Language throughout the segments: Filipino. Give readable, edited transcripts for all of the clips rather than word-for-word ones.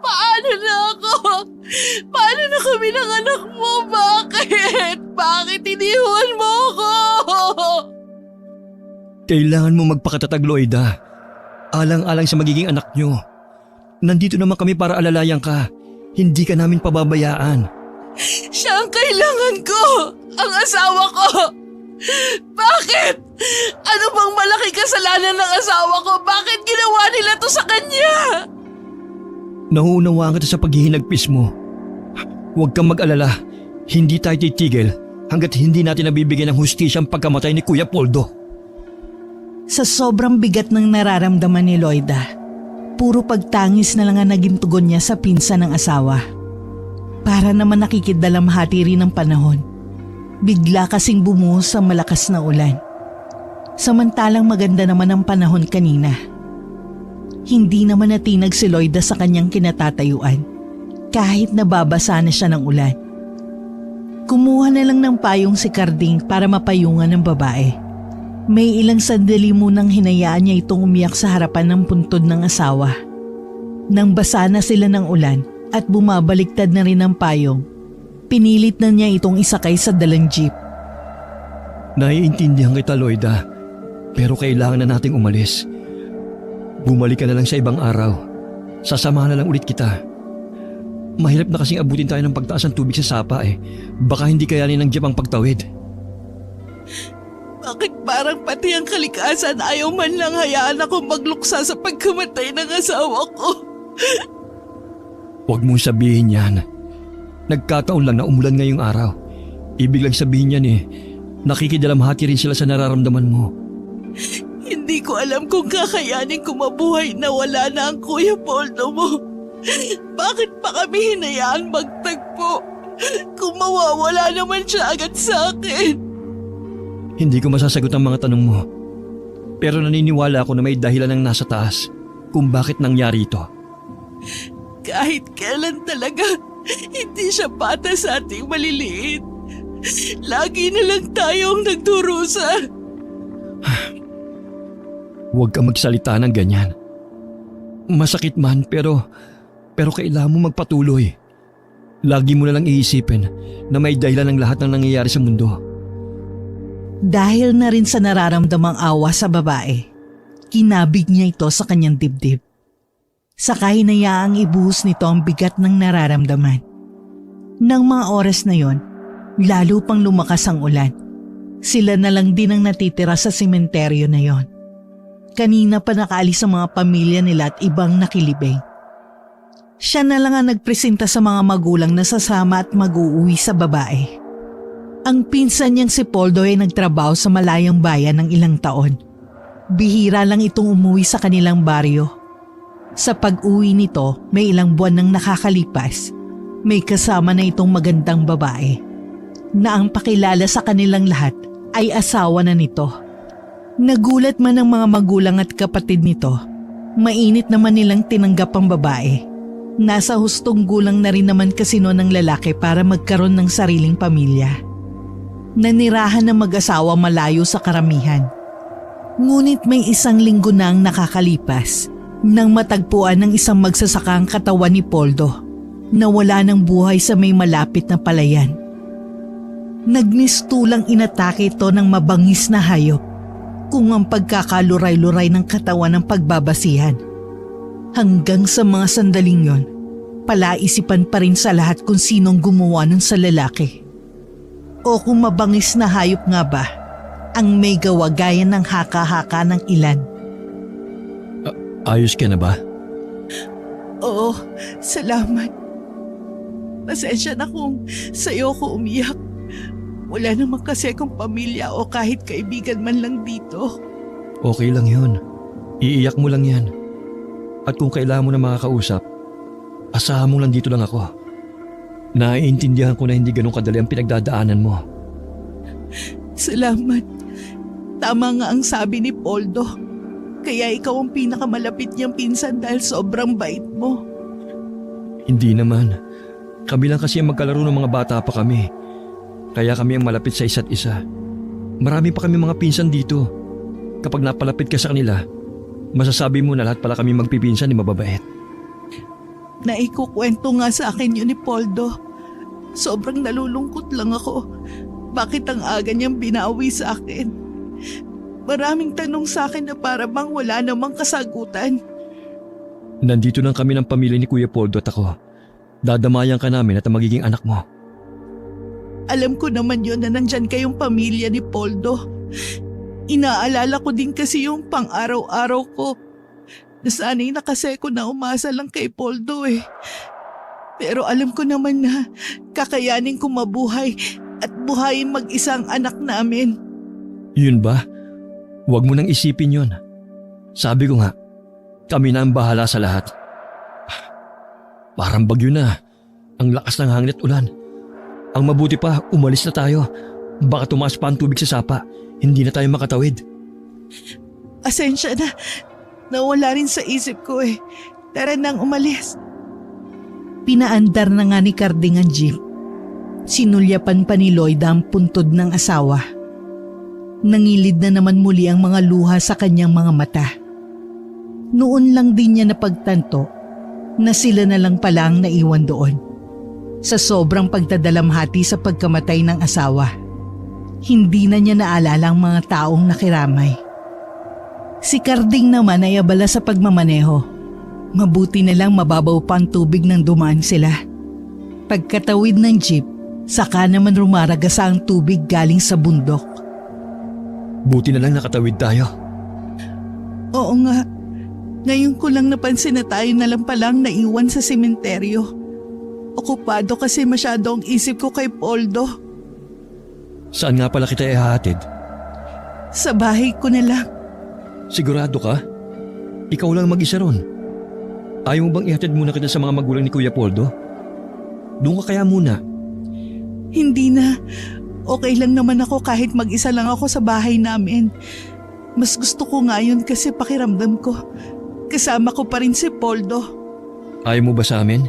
Paano na ako? Paano na kami ng anak mo? Bakit? Bakit iniwan mo ako? Kailangan mo magpakatatag, Loida. Alang-alang sa magiging anak nyo. Nandito naman kami para alalayan ka. Hindi ka namin pababayaan. Siya ang kailangan ko! Ang asawa ko! Bakit? Ano bang malaking kasalanan ng asawa ko? Bakit ginawa nila to sa kanya? Nauunawaan kita sa paghihinagpis mo. Huwag kang mag-alala. Hindi tayo titigil hanggat hindi natin nabibigyan ng hustisya ang pagkamatay ni Kuya Poldo. Sa sobrang bigat ng nararamdaman ni Loida, puro pagtangis na lang ang naging tugon niya sa pinsan ng asawa. Para naman nakikidalamhati rin ng panahon. Bigla kasing bumuhos ang malakas na ulan. Samantalang maganda naman ang panahon kanina. Hindi naman natinag si Loida sa kanyang kinatatayuan kahit nababasa na siya ng ulan. Kumuha na lang ng payong si Carding para mapayungan ng babae. May ilang sandali munang hinayaan niya itong umiyak sa harapan ng puntod ng asawa. Nang basa na sila ng ulan at bumabaliktad na rin ang payong, pinilit na niya itong isakay sa dalang jeep. Naiintindihan kita, Loida. Pero kailangan na nating umalis. Bumalik ka na lang sa ibang araw. Sasamahan na lang ulit kita. Mahirap na kasing abutin tayo ng pagtaas ng tubig sa sapa eh. Baka hindi kayanin ng jeep ang pagtawid. Bakit parang pati ang kalikasan ayaw man lang hayaan ako magluksa sa pagkamatay ng asawa ko? Huwag mong sabihin yan. Nagkataon lang na umulan ngayong araw. Ibig lang sabihin yan nakikidalamhati rin sila sa nararamdaman mo. Hindi ko alam kung kakayanin ko mabuhay na wala na ang Kuya Poldo mo. Bakit pa kami hinayaan magtagpo? Kung mawawala naman siya agad sa akin. Hindi ko masasagot ang mga tanong mo. Pero naniniwala ako na may dahilan ng nasa taas kung bakit nangyari ito. Kahit kailan talaga, hindi siya patas sa ating maliliit. Lagi na lang tayong nagdurusa. Huwag kang magsalita ng ganyan. Masakit man pero kailangan mo magpatuloy. Lagi mo na lang iisipin na may dahilan ng lahat ng nangyayari sa mundo. Dahil na rin sa nararamdamang awa sa babae, kinabig niya ito sa kanyang dibdib. Saka hinayaang ibuhos nito ang bigat ng nararamdaman. Nang mga oras na yon, lalo pang lumakas ang ulan. Sila na lang din ang natitira sa sementeryo na yon. Kanina pa nakaalis ang mga pamilya nila at ibang nakilibing. Siya na lang ang nagpresenta sa mga magulang na sasama at mag-uuwi sa babae. Ang pinsan niyang si Poldo ay nagtrabaho sa malayang bayan ng ilang taon. Bihira lang itong umuwi sa kanilang baryo. Sa pag-uwi nito, may ilang buwan nang nakakalipas. May kasama na itong magandang babae na ang pakilala sa kanilang lahat ay asawa na nito. Nagulat man ang mga magulang at kapatid nito. Mainit naman nilang tinanggap ang babae. Nasa hustong gulang na rin naman kasi noon ng lalaki para magkaroon ng sariling pamilya. Nanirahan ng mag-asawa malayo sa karamihan. Ngunit may isang linggo na ang nakakalipas nang matagpuan ng isang magsasaka ang katawan ni Poldo na wala ng buhay sa may malapit na palayan. Nagmistulang inatake ito ng mabangis na hayop kung ang pagkakaluray-luray ng katawan ng pagbabasihan. Hanggang sa mga sandaling yon, palaisipan pa rin sa lahat kung sinong gumawa nun sa lalaki. O kung mabangis na hayop nga ba ang may gawa gaya ng haka-haka ng ilan. Ayos ka na ba? Oo, salamat. Pasensya na kung sa'yo ko umiyak. Wala naman kasi akong pamilya o kahit kaibigan man lang dito. Okay lang yun. Iiyak mo lang yan. At kung kailangan mo na makakausap, asahan mo lang dito lang ako. Naiintindihan ko na hindi ganun kadali ang pinagdadaanan mo. Salamat. Tama nga ang sabi ni Poldo. Kaya ikaw ang pinakamalapit niyang pinsan dahil sobrang bait mo. Hindi naman. Kami lang kasi ang magkalaro ng mga bata pa kami. Kaya kami ang malapit sa isa't isa. Marami pa kami mga pinsan dito. Kapag napalapit ka sa kanila, masasabi mo na lahat pala kami magpipinsan ni mababait. Naikukwento nga sa akin yun ni Poldo. Sobrang nalulungkot lang ako. Bakit ang aga niyang binawi sa akin? Maraming tanong sa akin na para bang wala namang kasagutan. Nandito lang kami ng pamilya ni Kuya Poldo at ako. Dadamayan ka namin at ang magiging anak mo. Alam ko naman yun na nandyan kayong pamilya ni Poldo. Inaalala ko din kasi yung pang-araw-araw ko. Nasanay na kasi ko na umasa lang kay Poldo eh. Pero alam ko naman na kakayanin ko mabuhay at buhayin mag-isang anak namin. Yun ba? Huwag mo nang isipin yun. Sabi ko nga, kami na ang bahala sa lahat. Parang bagyo na. Ang lakas ng hangin at ulan. Ang mabuti pa, umalis na tayo. Baka tumaas pa ang tubig sa sapa. Hindi na tayo makatawid. Asensya na. Nawala rin sa isip ko eh. Tara nang umalis. Pinaandar na nga ni Carding ang jeep. Sinulyapan pa ni Lloyda ang puntod ng asawa. Nangilid na naman muli ang mga luha sa kanyang mga mata. Noon lang din niya napagtanto na sila na lang pala ang naiwan doon. Sa sobrang pagdadalamhati sa pagkamatay ng asawa, hindi na niya naalala ang mga taong nakiramay. Si Carding naman ay abala sa pagmamaneho. Mabuti na lang mababaw pa ang tubig nang dumaan sila. Pagkatawid ng jeep, saka naman rumaragasa ang tubig galing sa bundok. Buti na lang nakatawid tayo. Oo nga. Ngayon ko lang napansin na tayo na lang palang naiwan sa sementeryo. Okupado kasi masyado ang isip ko kay Poldo. Saan nga pala kita ihahatid? Sa bahay ko na lang. Sigurado ka? Ikaw lang mag-isa ron. Ayaw mo bang ihatid muna kita sa mga magulang ni Kuya Poldo? Doon ka kaya muna. Hindi na. Okay lang naman ako kahit mag-isa lang ako sa bahay namin. Mas gusto ko nga yun kasi pakiramdam ko. Kasama ko pa rin si Poldo. Ayaw mo ba sa amin?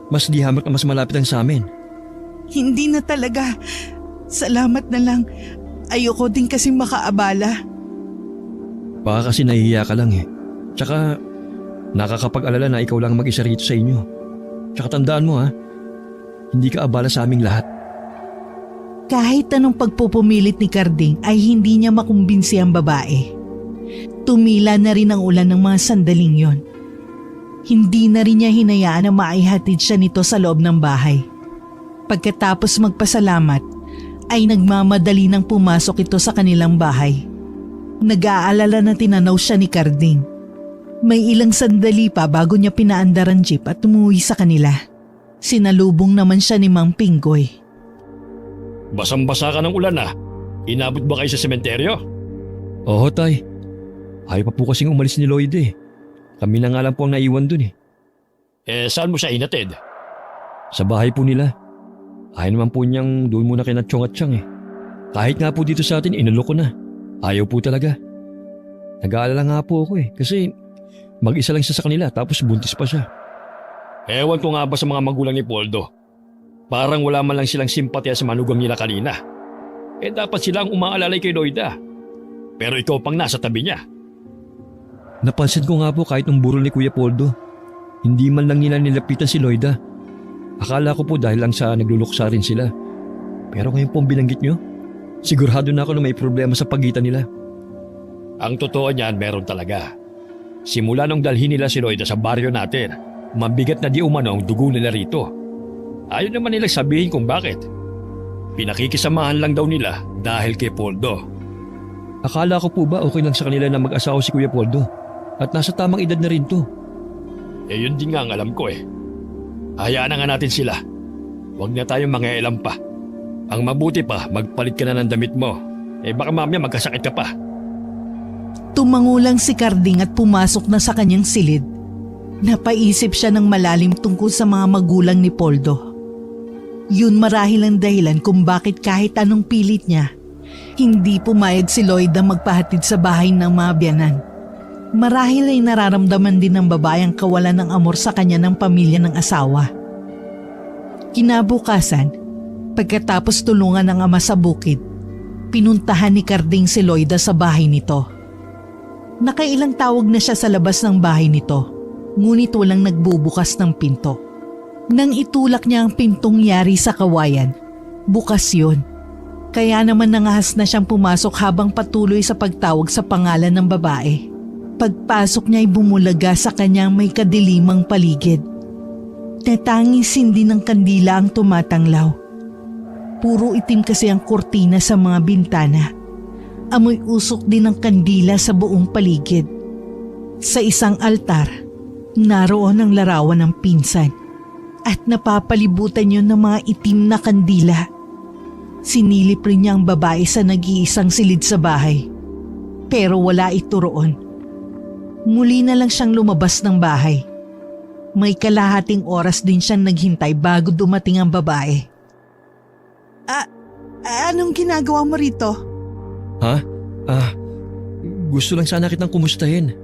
Mas di hamak na mas malapit ang sa amin. Hindi na talaga. Salamat na lang. Ayoko din kasi makaabala. Baka kasi nahihiya ka lang eh. Tsaka nakakapag-alala na ikaw lang mag-isa rito sa inyo. Tsaka tandaan mo ha, hindi ka abala sa aming lahat. Kahit anong pagpupumilit ni Carding ay hindi niya makumbinsi ang babae. Tumila na rin ang ulan ng mga sandaling yon. Hindi na rin niya hinayaan na maihatid siya nito sa loob ng bahay. Pagkatapos magpasalamat, ay nagmamadali nang pumasok ito sa kanilang bahay. Nag-aalala na tinanaw siya ni Carding. May ilang sandali pa bago niya pinaandar ang jeep at umuwi sa kanila. Sinalubong naman siya ni Mang Pinggoy. Basang-basa ka ng ulan ah. Inabot ba kayo sa sementeryo? Oo tay, ayaw pa po kasing umalis ni Lloyd eh. Kami na nga lang po ang naiwan dun eh. Saan mo siya hinatid? Sa bahay po nila. Ayaw naman po niyang doon muna kay Natsyong at Tiyang eh. Kahit nga po dito sa atin, inalok ko na. Ayaw po talaga. Nag-aalala nga po ako eh, kasi mag-isa lang siya sa kanila tapos buntis pa siya. Ewan ko nga ba sa mga magulang ni Poldo. Parang wala man lang silang simpatya sa manugang nila kanina. Dapat silang umaalalay kay Lloyda. Pero ikaw pang nasa tabi niya. Napansin ko nga po kahit nung burol ni Kuya Poldo, hindi man lang nila nilapitan si Lloyda. Akala ko po dahil lang sa nagluluksa rin sila. Pero ngayon pong binanggit nyo, sigurado na ako na may problema sa pagitan nila. Ang totoo niyan meron talaga. Simula nung dalhin nila si Lloyda sa baryo natin, mabigat na di umano ang dugo nila rito. Ayaw naman nilang sabihin kung bakit. Pinakikisamahan lang daw nila dahil kay Poldo. Akala ko po ba okay lang sa kanila na mag-asawa si Kuya Poldo? At nasa tamang edad na rin to. Yun din nga ang alam ko eh. Hayaan na nga natin sila. Huwag na tayong mangialam pa. Ang mabuti pa, magpalit ka na ng damit mo. Baka mamaya magkasakit ka pa. Tumangulang si Carding at pumasok na sa kanyang silid. Napaisip siya ng malalim tungkol sa mga magulang ni Poldo. Yun marahil ang dahilan kung bakit kahit anong pilit niya, hindi pumayag si Lloyd na magpahatid sa bahay ng mga biyanan. Marahil ay nararamdaman din ng babae ang kawalan ng amor sa kanya ng pamilya ng asawa. Kinabukasan, pagkatapos tulungan ng ama sa bukid, pinuntahan ni Carding si Lloyda sa bahay nito. Nakailang tawag na siya sa labas ng bahay nito. ngunit walang nagbubukas ng pinto. Nang itulak niya ang pintong yari sa kawayan, bukas yun. Kaya naman nangahas na siyang pumasok habang patuloy sa pagtawag sa pangalan ng babae. Pagpasok niya ay bumulaga sa kanyang may kadilimang paligid. Natangis hindi ng kandila ang tumatanglaw. Puro itim kasi ang kurtina sa mga bintana. Amoy usok din ng kandila sa buong paligid. Sa isang altar, naroon ang larawan ng pinsan at napapalibutan yun ng mga itim na kandila. Sinilip rin niya ang babae sa nag-iisang silid sa bahay. Pero wala ito roon. Muli na lang siyang lumabas ng bahay. May kalahating oras din siyang naghintay bago dumating ang babae. Anong ginagawa mo rito? Ha? Gusto lang sana kitang kumustahin.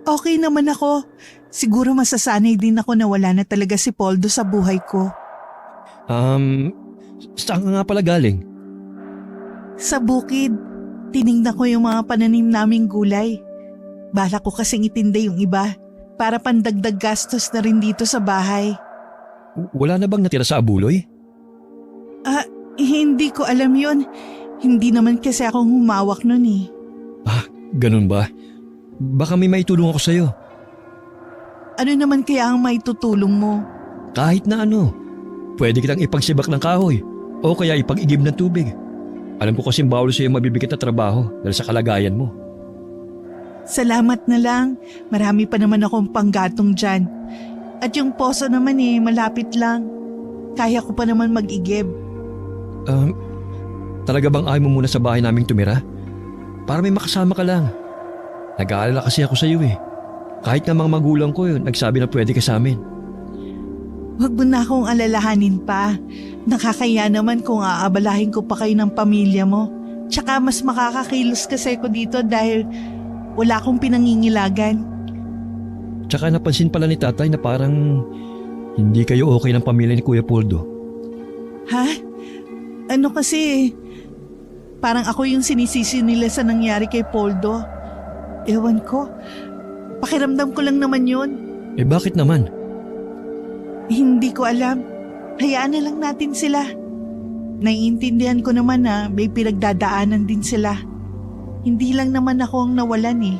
Okay naman ako. Siguro masasanay din ako na wala na talaga si Poldo sa buhay ko. Saan ka nga pala galing? Sa bukid, tinignan ko yung mga pananim naming gulay. Bala ko kasing itinda yung iba para pandagdag gastos na rin dito sa bahay. Wala na bang natira sa abuloy? Hindi ko alam yun. Hindi naman kasi akong humawak nun eh. Ganun ba? Baka may maitulong ako sa'yo. Ano naman kaya ang maitutulong mo? Kahit na ano. Pwede kitang ipagsibak ng kahoy o kaya ipag-igib ng tubig. Alam ko kasing bawal sa'yo mabibigat na trabaho dahil sa kalagayan mo. Salamat na lang. Marami pa naman akong panggatong dyan. At yung poso naman malapit lang. Kaya ko pa naman mag-igib. Talaga bang ayaw mo muna sa bahay naming tumira? Para may makasama ka lang. Nag-aalala kasi ako sa iyo eh. Kahit na mga magulang ko nagsabi na pwede ka sa amin. Huwag mo na akong alalahanin pa. Nakakaya naman kung aabalahin ko pa kayo ng pamilya mo. Tsaka mas makakakilos kasi ko dito dahil wala akong pinangingilagan. Tsaka napansin pala ni tatay na parang hindi kayo okay ng pamilya ni Kuya Poldo. Ha? Ano kasi, parang ako yung sinisisi nila sa nangyari kay Poldo. Ewan ko, pakiramdam ko lang naman yun. Bakit naman? Hindi ko alam. Hayaan na lang natin sila. Naiintindihan ko naman na may pinagdadaanan din sila. Hindi lang naman ako ang nawalan eh.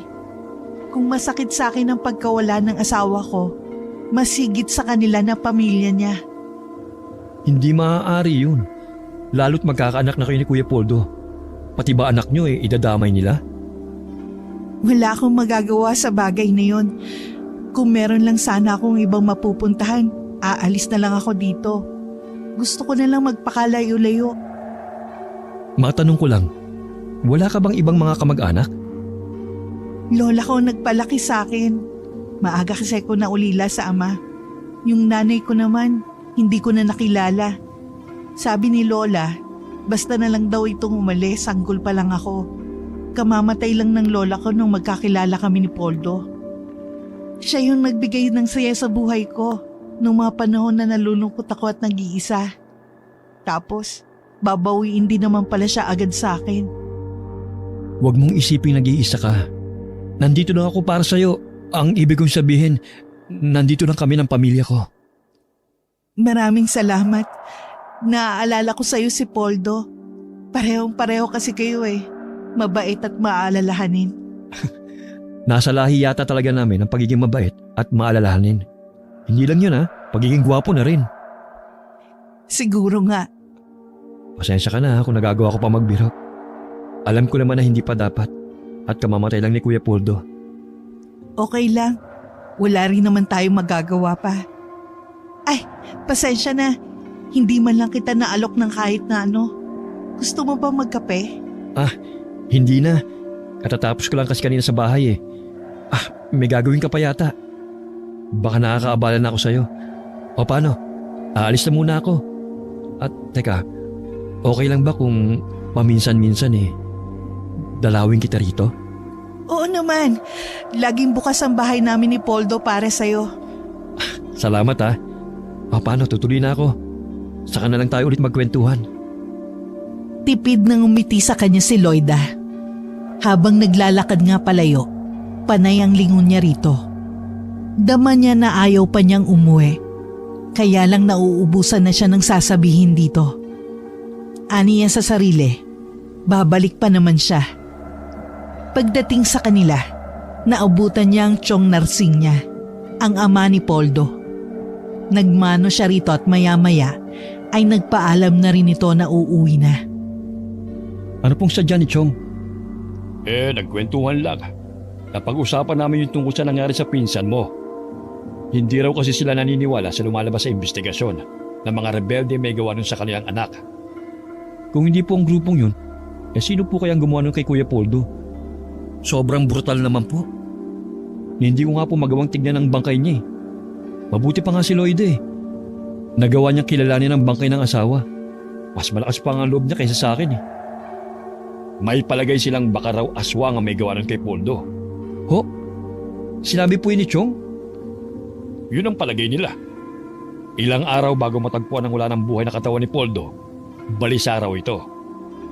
Kung masakit sa akin ang pagkawala ng asawa ko, mas higit sa kanila na pamilya niya. Hindi maaari yun. Lalo't magkakaanak na kayo ni Kuya Poldo. Pati ba anak nyo idadamay nila? Wala akong magagawa sa bagay na yon. Kung meron lang sana akong ibang mapupuntahan, aalis na lang ako dito. Gusto ko na lang magpakalayo-layo. Matanong ko lang, wala ka bang ibang mga kamag-anak? Lola ko nagpalaki sa akin. Maaga kasi ko naulila sa ama. Yung nanay ko naman, hindi ko na nakilala. Sabi ni Lola, basta na lang daw itong umalis, sanggol pa lang ako. Kamamatay lang ng lola ko nung magkakilala kami ni Poldo. Siya yung nagbigay ng saya sa buhay ko nung mga panahon na nalulungkot ako at nag-iisa. Tapos, babawiin din naman pala siya agad sa akin. Huwag mong isiping nag-iisa ka. Nandito lang ako para sa'yo. Ang ibig kong sabihin, nandito lang kami ng pamilya ko. Maraming salamat. Naaalala ko sa'yo si Poldo. Parehong-pareho kasi kayo eh. Mabait at maalalahanin. Nasa lahi yata talaga namin ang pagiging mabait at maalalahanin. Hindi lang yun pagiging gwapo na rin. Siguro nga. Pasensya ka na kung nagagawa ko pa magbiro. Alam ko naman na hindi pa dapat at kamamatay lang ni Kuya Poldo. Okay lang. Wala rin naman tayong magagawa pa. Ay, pasensya na. Hindi man lang kita naalok ng kahit na ano. Gusto mo ba magkape? Hindi na. Katatapos ko lang kasi kanina sa bahay eh. May gagawin ka pa yata. Baka nakakaabala na ako sa'yo. O paano? Aalis na muna ako. At teka, okay lang ba kung paminsan-minsan dalawin kita rito? Oo naman. Laging bukas ang bahay namin ni Poldo para sa'yo. Salamat O paano, tutuloy na ako. Saka na lang tayo ulit magkwentuhan. Tipid nang umiti sa kanya si Loida. Habang naglalakad nga palayo, panay ang lingon niya rito. Dama niya na ayaw pa niyang umuwi. Kaya lang nauubusan na siya ng sasabihin dito. Ani niya sa sarili, babalik pa naman siya. Pagdating sa kanila, naabutan niya ang Chong Narsing niya, ang ama ni Poldo. Nagmano siya rito at maya-maya ay nagpaalam na rin ito na uuwi na. Ano pong sadya ni Chong? Nagkwentuhan lang. Napag-usapan namin yung tungkol sa nangyari sa pinsan mo. Hindi raw kasi sila naniniwala sa lumalabas sa investigasyon ng mga rebelde may gawa nun sa kanilang anak. Kung hindi po ang grupong yun, sino po kayang gumawa nun kay Kuya Poldo? Sobrang brutal naman po. Hindi ko nga po magawang tignan ang bangkay niya eh. Mabuti pa nga si Lloyd eh. Nagawa niyang kilalanin ang bangkay ng asawa. Mas malakas pa nga ang loob niya kaysa sa akin eh. May palagay silang baka raw aswang ang may gawa nun kay Poldo. Ho? Sinabi po yun ni Chong? Yun ang palagay nila. Ilang araw bago matagpuan ang wala ng buhay na katawan ni Poldo, balisa raw ito.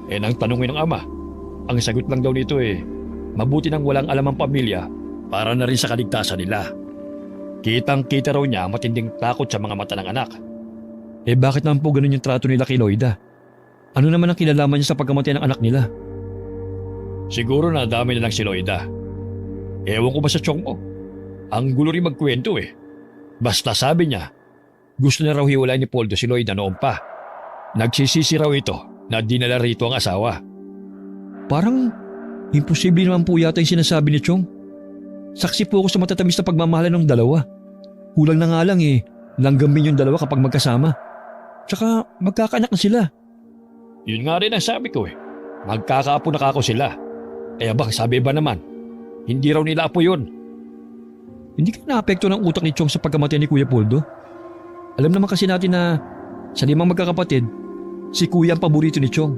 Nang tanungin ng ama, ang sagot lang daw nito mabuti nang walang alam ang pamilya para na rin sa kaligtasan nila. Kitang-kita raw niya ang matinding takot sa mga mata ng anak. Bakit naman po ganun yung trato nila kay Lloyda? Ano naman ang kinalaman niya sa pagkamatay ng anak nila? Siguro na dami na lang si Lloyda. Ewan ko ba sa Chong mo? Ang gulo rin magkwento Basta sabi niya, gusto na raw hiwalay ni Poldo si Lloyda noon pa. Nagsisisi raw ito na dinala rito ang asawa. Parang imposible naman po yata yung sinasabi ni Chong. Saksi po ako sa matatamis na pagmamahalan ng dalawa. Kulang na nga lang langgambin yung dalawa kapag magkasama. Tsaka magkakaanak na sila. Yun nga rin ang sabi ko Magkakaapo na kako sila. Bak sabi ba naman, hindi raw nila apo yun. Hindi ka naapekto ng utak ni Chong sa pagkamatay ni Kuya Poldo? Alam naman kasi natin na sa 5 magkakapatid, si Kuya ang paborito ni Chong.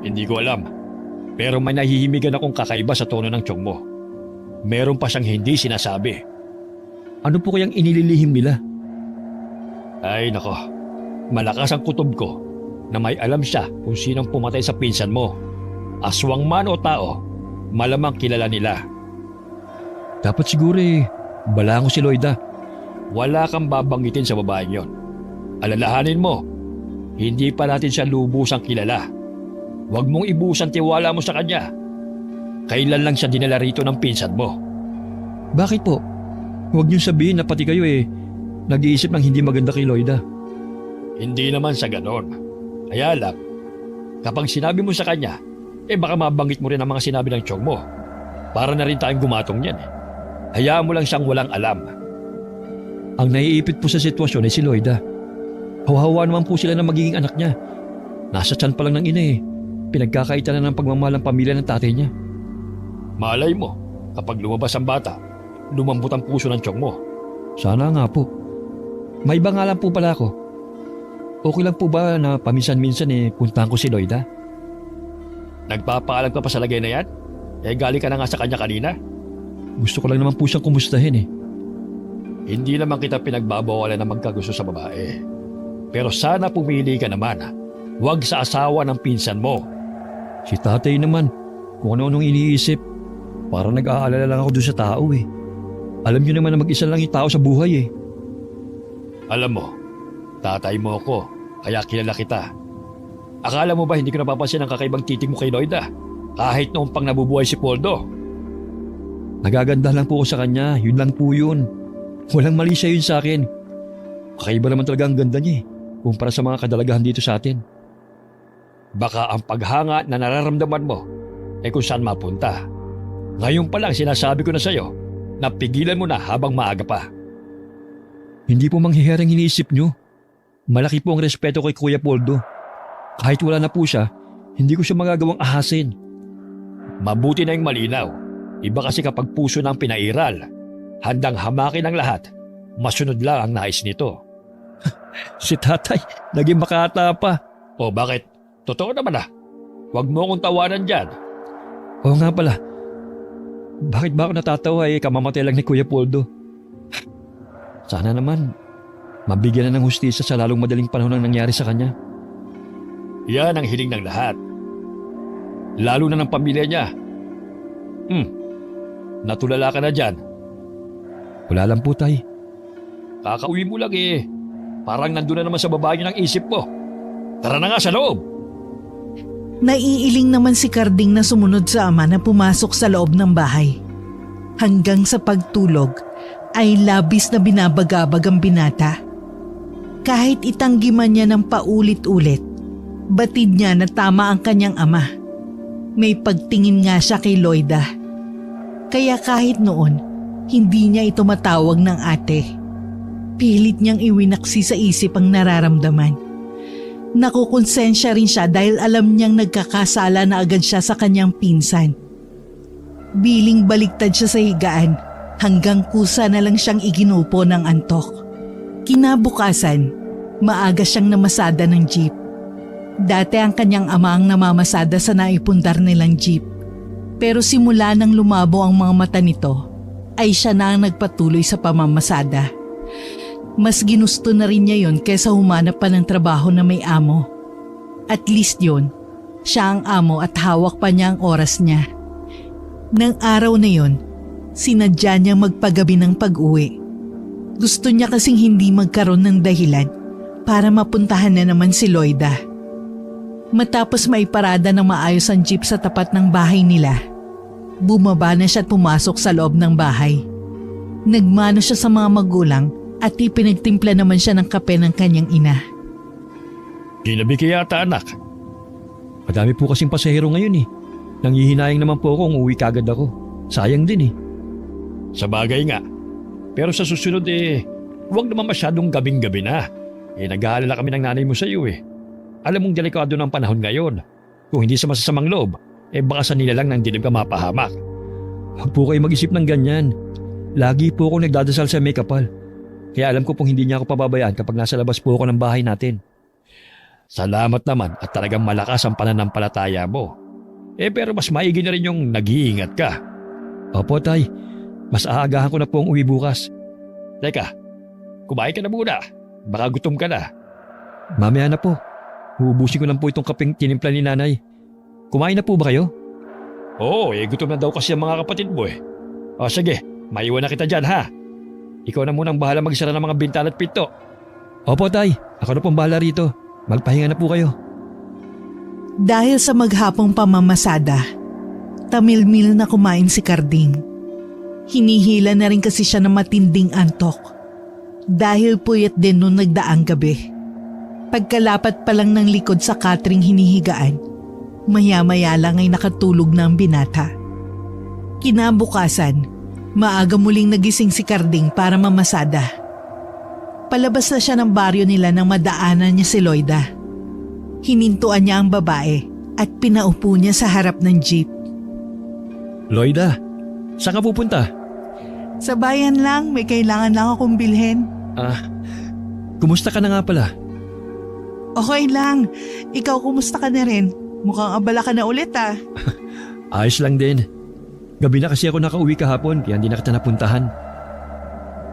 Hindi ko alam. Pero may nahihimigan akong kakaiba sa tono ng Chong mo. Meron pa siyang hindi sinasabi. Ano po kayang inililihim nila? Ay nako, malakas ang kutob ko na may alam siya kung sinong pumatay sa pinsan mo. Aswang man o tao, malamang kilala nila. Dapat siguro balango si Lloyda. Wala kang babanggitin sa babaeng yon. Alalahanin mo, hindi pa natin siya lubusang kilala. Huwag mong ibusan tiwala mo sa kanya. Kailan lang siya dinala rito ng pinsan mo? Bakit po? Huwag niyong sabihin na pati kayo nag-iisip ng hindi maganda kay Lloyda. Hindi naman sa ganon. Kaya lang, kapag sinabi mo sa kanya, baka mabanggit mo rin ang mga sinabi ng Chong mo. Para na rin tayong gumatong niyan Hayaan mo lang siyang walang alam. Ang naiipit po sa sitwasyon ay si Lloyda. Hawa-hawa naman po sila ng magiging anak niya. Nasa tiyan pa lang ng ina Pinagkakaitan na ng pagmamahal ng pamilya ng tatay niya. Malay mo, kapag lumabas ang bata, lumambot ang puso ng Chong mo. Sana nga po. May iba nga lang po pala ako. Okay lang po ba na paminsan-minsan puntahan ko si Lloyda? Nagpapaalam ka pa sa lagay na yan? Galing ka na nga sa kanya kanina? Gusto ko lang naman po siyang kumustahin Hindi naman kita pinagbabawalan na magkagusto sa babae. Pero sana pumili ka naman. Huwag sa asawa ng pinsan mo. Si tatay naman, kung ano-anong iniisip. Parang nag-aalala lang ako doon sa tao Alam niyo naman na mag-isa lang yung tao sa buhay Alam mo, tatay mo ako, kaya kilala kita. Akala mo ba hindi ko napapansin ang kakaibang titig mo kay Lloyda? Kahit noong pang nabubuhay si Poldo. Nagaganda lang po ako sa kanya, yun lang po yun. Walang mali siya yun sa akin. Kakaiba naman talaga ang ganda niya kumpara sa mga kadalagahan dito sa atin. Baka ang paghanga na nararamdaman mo kung saan mapunta. Ngayon pa lang sinasabi ko na sa'yo na pigilan mo na habang maaga pa. Hindi po manghiherang iniisip nyo. Malaki po ang respeto kay Kuya Poldo. Kahit wala na po siya, hindi ko siya magagawang ahasin. Mabuti na yung malinaw. Iba kasi kapag puso ng pinairal, handang hamakin ang lahat, masunod lang ang nais nito. Si tatay, naging makata pa. O bakit? Totoo naman Huwag mo akong tawanan dyan. Oo nga pala. Bakit ba ako natatawa kamamatay lang ni Kuya Poldo? Sana naman, mabigyan na ng hustisya sa lalong madaling panahon ang nangyari sa kanya. Yan ang hiling ng lahat. Lalo na ng pamilya niya. Natulala ka na dyan. Wala lang po, Tay. Kakauwi mo lang eh. Parang nandun na naman sa baba niyo ng isip mo. Tara na nga sa loob. Naiiling naman si Carding na sumunod sa ama na pumasok sa loob ng bahay. Hanggang sa pagtulog ay labis na binabagabag ang binata. Kahit itanggi man niya ng paulit-ulit, batid niya na tama ang kanyang ama. May pagtingin nga siya kay Loida. Kaya kahit noon, hindi niya ito matawag ng ate. Pilit niyang iwinaksi sa isip ang nararamdaman. Nakukonsensya rin siya dahil alam niyang nagkakasala na agad siya sa kanyang pinsan. Biling baliktad siya sa higaan hanggang kusa na lang siyang iginupo ng antok. Kinabukasan, maaga siyang namasada ng jeep. Dati ang kanyang ama ang namamasada sa naipundar nilang jeep. Pero simula nang lumabo ang mga mata nito, ay siya na ang nagpatuloy sa pamamasada. Mas ginusto na rin niya yon kaysa humanap pa ng trabaho na may amo. At least yon, siya ang amo at hawak pa niya ang oras niya. Nang araw na yon, sinadya niyang magpagabi ng pag-uwi. Gusto niya kasing hindi magkaroon ng dahilan para mapuntahan na naman si Loida. Matapos maiparada ng maayos ang jeep sa tapat ng bahay nila, bumaba na siya at pumasok sa loob ng bahay. Nagmano siya sa mga magulang at ipinagtimpla naman siya ng kape ng kanyang ina. Ginabi ka yata anak. Madami po kasing pasahero ngayon eh. Nanghihinayang naman po ako kung uwi kagad ako. Sayang din eh. Sa bagay nga. Pero sa susunod huwag naman masyadong gabing-gabi na. Nag-aalala kami ng nanay mo sa iyo eh. Alam mong delikado ng panahon ngayon. Kung hindi sa masasamang loob, baka sa nila lang ng dilim ka mapahamak. Huwag po kayo mag-isip ng ganyan. Lagi po ako nagdadasal sa may kapal. Kaya alam ko pong hindi niya ako pababayaan kapag nasa labas po ako ng bahay natin. Salamat naman at talagang malakas ang pananampalataya mo. Pero mas maigi na rin yung nag-iingat ka. Opo, Tay. Mas aagahan ko na po ang uwi bukas. Teka, kumain ka na muna. Baka gutom ka na. Mamaya na po. Huubusin ko lang po itong kapeng tinimpla ni nanay. Kumain na po ba kayo? Oo, gutom na daw kasi ang mga kapatid mo eh. O sige, maiwan na kita dyan ha. Ikaw na munang bahala magsara ng mga bintana at pinto. Opo, Tay. Ako na pong bahala rito. Magpahinga na po kayo. Dahil sa maghapong pamamasada, tamilmil na kumain si Carding. Hinihila na rin kasi siya ng matinding antok. Dahil puyat din nung nagdaang gabi. Pagkalapat pa lang ng likod sa katring hinihigaan, maya-maya lang ay nakatulog na ang binata. Kinabukasan, maaga muling nagising si Carding para mamasada. Palabas na siya ng baryo nila nang madaanan niya si Loida. Hinintuan niya ang babae at pinaupo niya sa harap ng jeep. Loida, saan ka pupunta? Sa bayan lang, may kailangan lang akong bilhin. Kumusta ka na nga pala? Okay lang. Ikaw, kumusta ka na rin? Mukhang abala ka na ulit ah. Ayos lang din. Gabi na kasi ako nakauwi kahapon kaya hindi na kita napuntahan.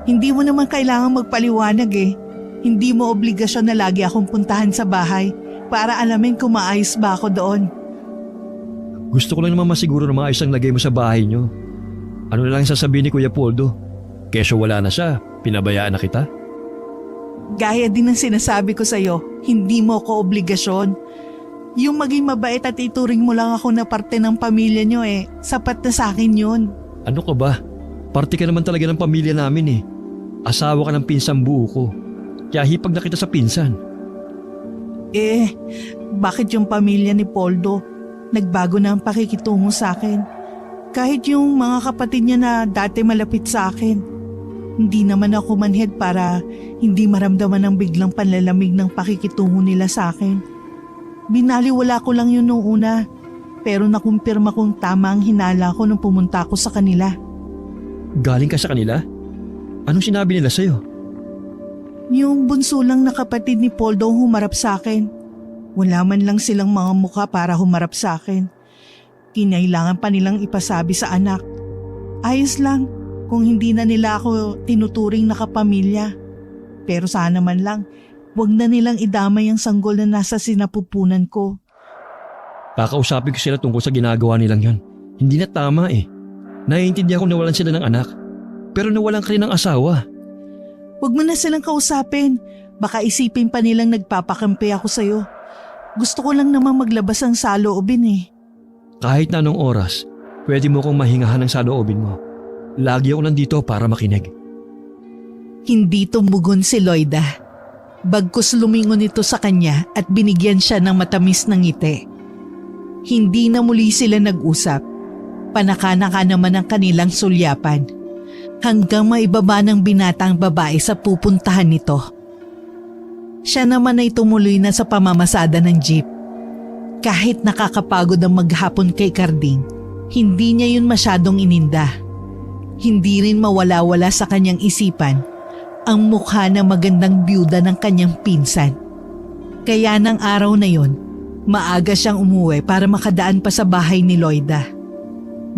Hindi mo naman kailangan magpaliwanag eh. Hindi mo obligasyon na lagi akong puntahan sa bahay para alamin kung maayos ba ako doon. Gusto ko lang naman masiguro na maayos ang lagay mo sa bahay nyo. Ano na lang sasabihin ni Kuya Poldo? Keso wala na siya, pinabayaan na kita? Gaya din ng sinasabi ko sa'yo, hindi mo ko obligasyon. Yung maging mabait at ituring mo lang ako na parte ng pamilya nyo sapat na sa akin yun. Ano ka ba? Parte ka naman talaga ng pamilya namin eh. Asawa ka ng pinsang buo ko. Kaya hipag na kita sa pinsan. Bakit yung pamilya ni Poldo? Nagbago na ang pakikitungo sa akin. Kahit yung mga kapatid niya na dati malapit sa akin. Hindi naman ako manhid para hindi maramdaman ng biglang panlalamig ng pakikitungo nila sa akin. Binaliwala ko lang yun noong una, pero nakumpirma kong tama ang hinala ko nung pumunta ako sa kanila. Galing ka sa kanila? Anong sinabi nila sa'yo? Yung bunso lang na kapatid ni Poldo humarap sa akin. Wala man lang silang mga mukha para humarap sa akin. Kinailangan pa nilang ipasabi sa anak. Ayos lang. Kung hindi na nila ako tinuturing na kapamilya. Pero sana man lang, wag na nilang idamay ang sanggol na nasa sinapupunan ko. Kakausapin ko sila tungkol sa ginagawa nilang yan. Hindi na tama eh. Naiintindihan ko na walan sila ng anak. Pero nawalan ka rin ng asawa. Huwag mo na silang kausapin. Baka isipin pa nilang nagpapakampi ako sa'yo. Gusto ko lang naman maglabas ng saloobin eh. Kahit na anong oras, pwede mo kong mahingahan ng saloobin mo. Lagi ako nandito para makinig. Hindi tumugon si Loida. Bagkus lumingon ito sa kanya at binigyan siya ng matamis na ngiti. Hindi na muli sila nag-usap. Panaka-naka naman ang kanilang sulyapan. Hanggang maibaba ng binatang babae sa pupuntahan nito. Siya naman ay tumuloy na sa pamamasada ng jeep. Kahit nakakapagod ang maghapon kay Carding, hindi niya yun masyadong ininda. Hindi rin mawala-wala sa kanyang isipan ang mukha na magandang byuda ng kanyang pinsan. Kaya ng araw na yon, maaga siyang umuwi para makadaan pa sa bahay ni Loida.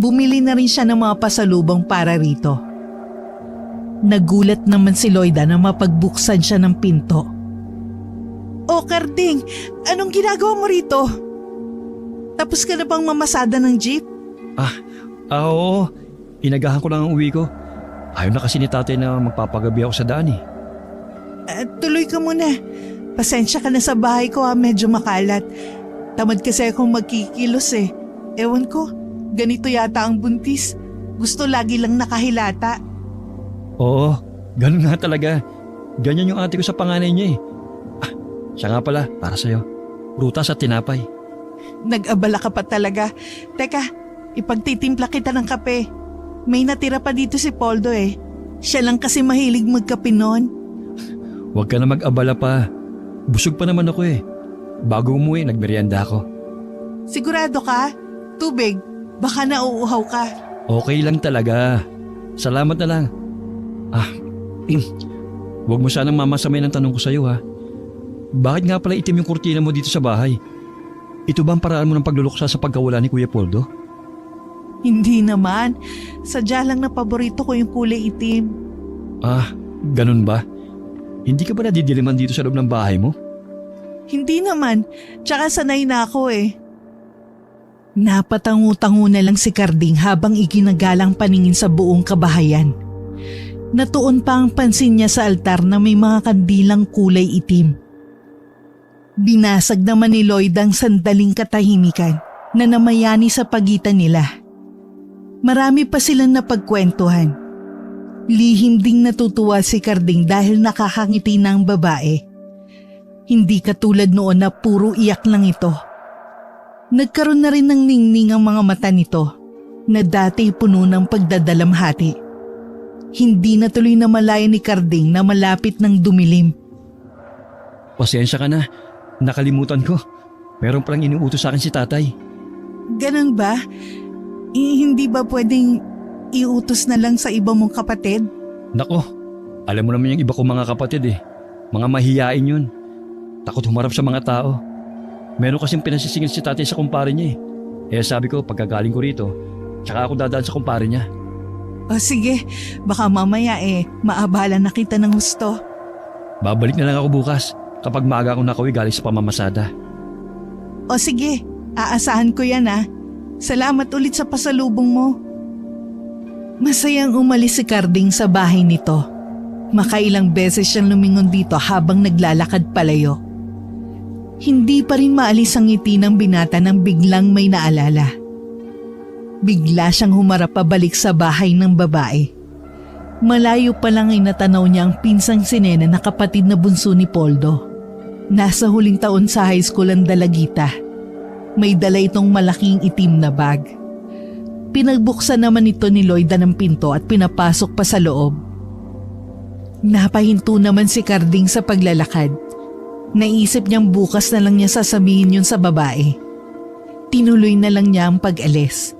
Bumili na rin siya ng mga pasalubong para rito. Nagulat naman si Loida na mapagbuksan siya ng pinto. "Oh, Carding, anong ginagawa mo rito? Tapos ka na bang mamasada ng jeep?" Oo. Inagahan ko lang ang uwi ko. Ayaw na kasi ni tatay na magpapagabi ako sa daan eh. Tuloy ka muna. Pasensya ka na sa bahay ko medyo makalat. Tamad kasi akong magkikilos eh. Ewan ko, ganito yata ang buntis. Gusto lagi lang nakahilata. Oo, ganun nga talaga. Ganyan yung ate ko sa panganay niya eh. Siya nga pala, para sa'yo. Prutas at tinapay. Nag-abala ka pa talaga. Teka, ipagtitimpla kita ng kape. May natira pa dito si Poldo eh. Siya lang kasi mahilig magkape noon. Huwag ka na mag-abala pa. Busog pa naman ako eh. Bago umuwi, nagmerienda ako. Sigurado ka? Tubig? Baka nauuhaw ka. Okay lang talaga. Salamat na lang. Huwag mo sanang mamasamay ng tanong ko sa'yo ha. Bakit nga pala itim yung kurtina mo dito sa bahay? Ito ba ang paraan mo ng pagluluksa sa pagkawala ni Kuya Poldo? Hindi naman. Sadya lang na paborito ko yung kulay itim. Ganun ba? Hindi ka ba nadidiliman dito sa loob ng bahay mo? Hindi naman. Tsaka sanay na ako eh. Napatangu-tangu na lang si Carding habang iginagalang paningin sa buong kabahayan. Natuon pa ang pansin niya sa altar na may mga kandilang kulay itim. Binasag naman ni Lloyd ang sandaling katahimikan na namayani sa pagitan nila. Marami pa silang napagkwentuhan. Lihim ding natutuwa si Carding dahil nakakangiti na ang babae. Hindi katulad noon na puro iyak lang ito. Nagkaroon na rin ng ningning ang mga mata nito na dati puno ng pagdadalamhati. Hindi na tuloy na malaya ni Carding na malapit ng dumilim. Pasensya ka na. Nakalimutan ko. Meron palang inuutos sa akin si tatay. Ganun ba? Hindi ba pwedeng iutos na lang sa iba mong kapatid? Nako, alam mo naman yung iba kong mga kapatid eh. Mga mahiyain yun. Takot humarap sa mga tao. Meron kasing pinasisingil si tatay sa kumpare niya eh. Sabi ko pagkagaling ko rito, tsaka ako dadaan sa kumpare niya. O sige, baka mamaya maabala na kita ng husto. Babalik na lang ako bukas kapag maaga akong nakauwi galing sa pamamasada. O sige, aasahan ko yan Salamat ulit sa pasalubong mo. Masayang umalis si Carding sa bahay nito. Makailang beses siyang lumingon dito habang naglalakad palayo. Hindi pa rin maalis ang ngiti ng binata nang biglang may naalala. Bigla siyang humarap pabalik sa bahay ng babae. Malayo pa lang ay natanaw niya ang pinsang si Nena na kapatid na bunso ni Poldo. Nasa huling taon sa high school ang dalagita. May dala itong malaking itim na bag. Pinagbuksan naman ito ni Lloyda ng pinto at pinapasok pa sa loob. Napahinto naman si Carding sa paglalakad. Naisip niyang bukas na lang niya sasabihin yun sa babae. Tinuloy na lang niya ang pag-alis.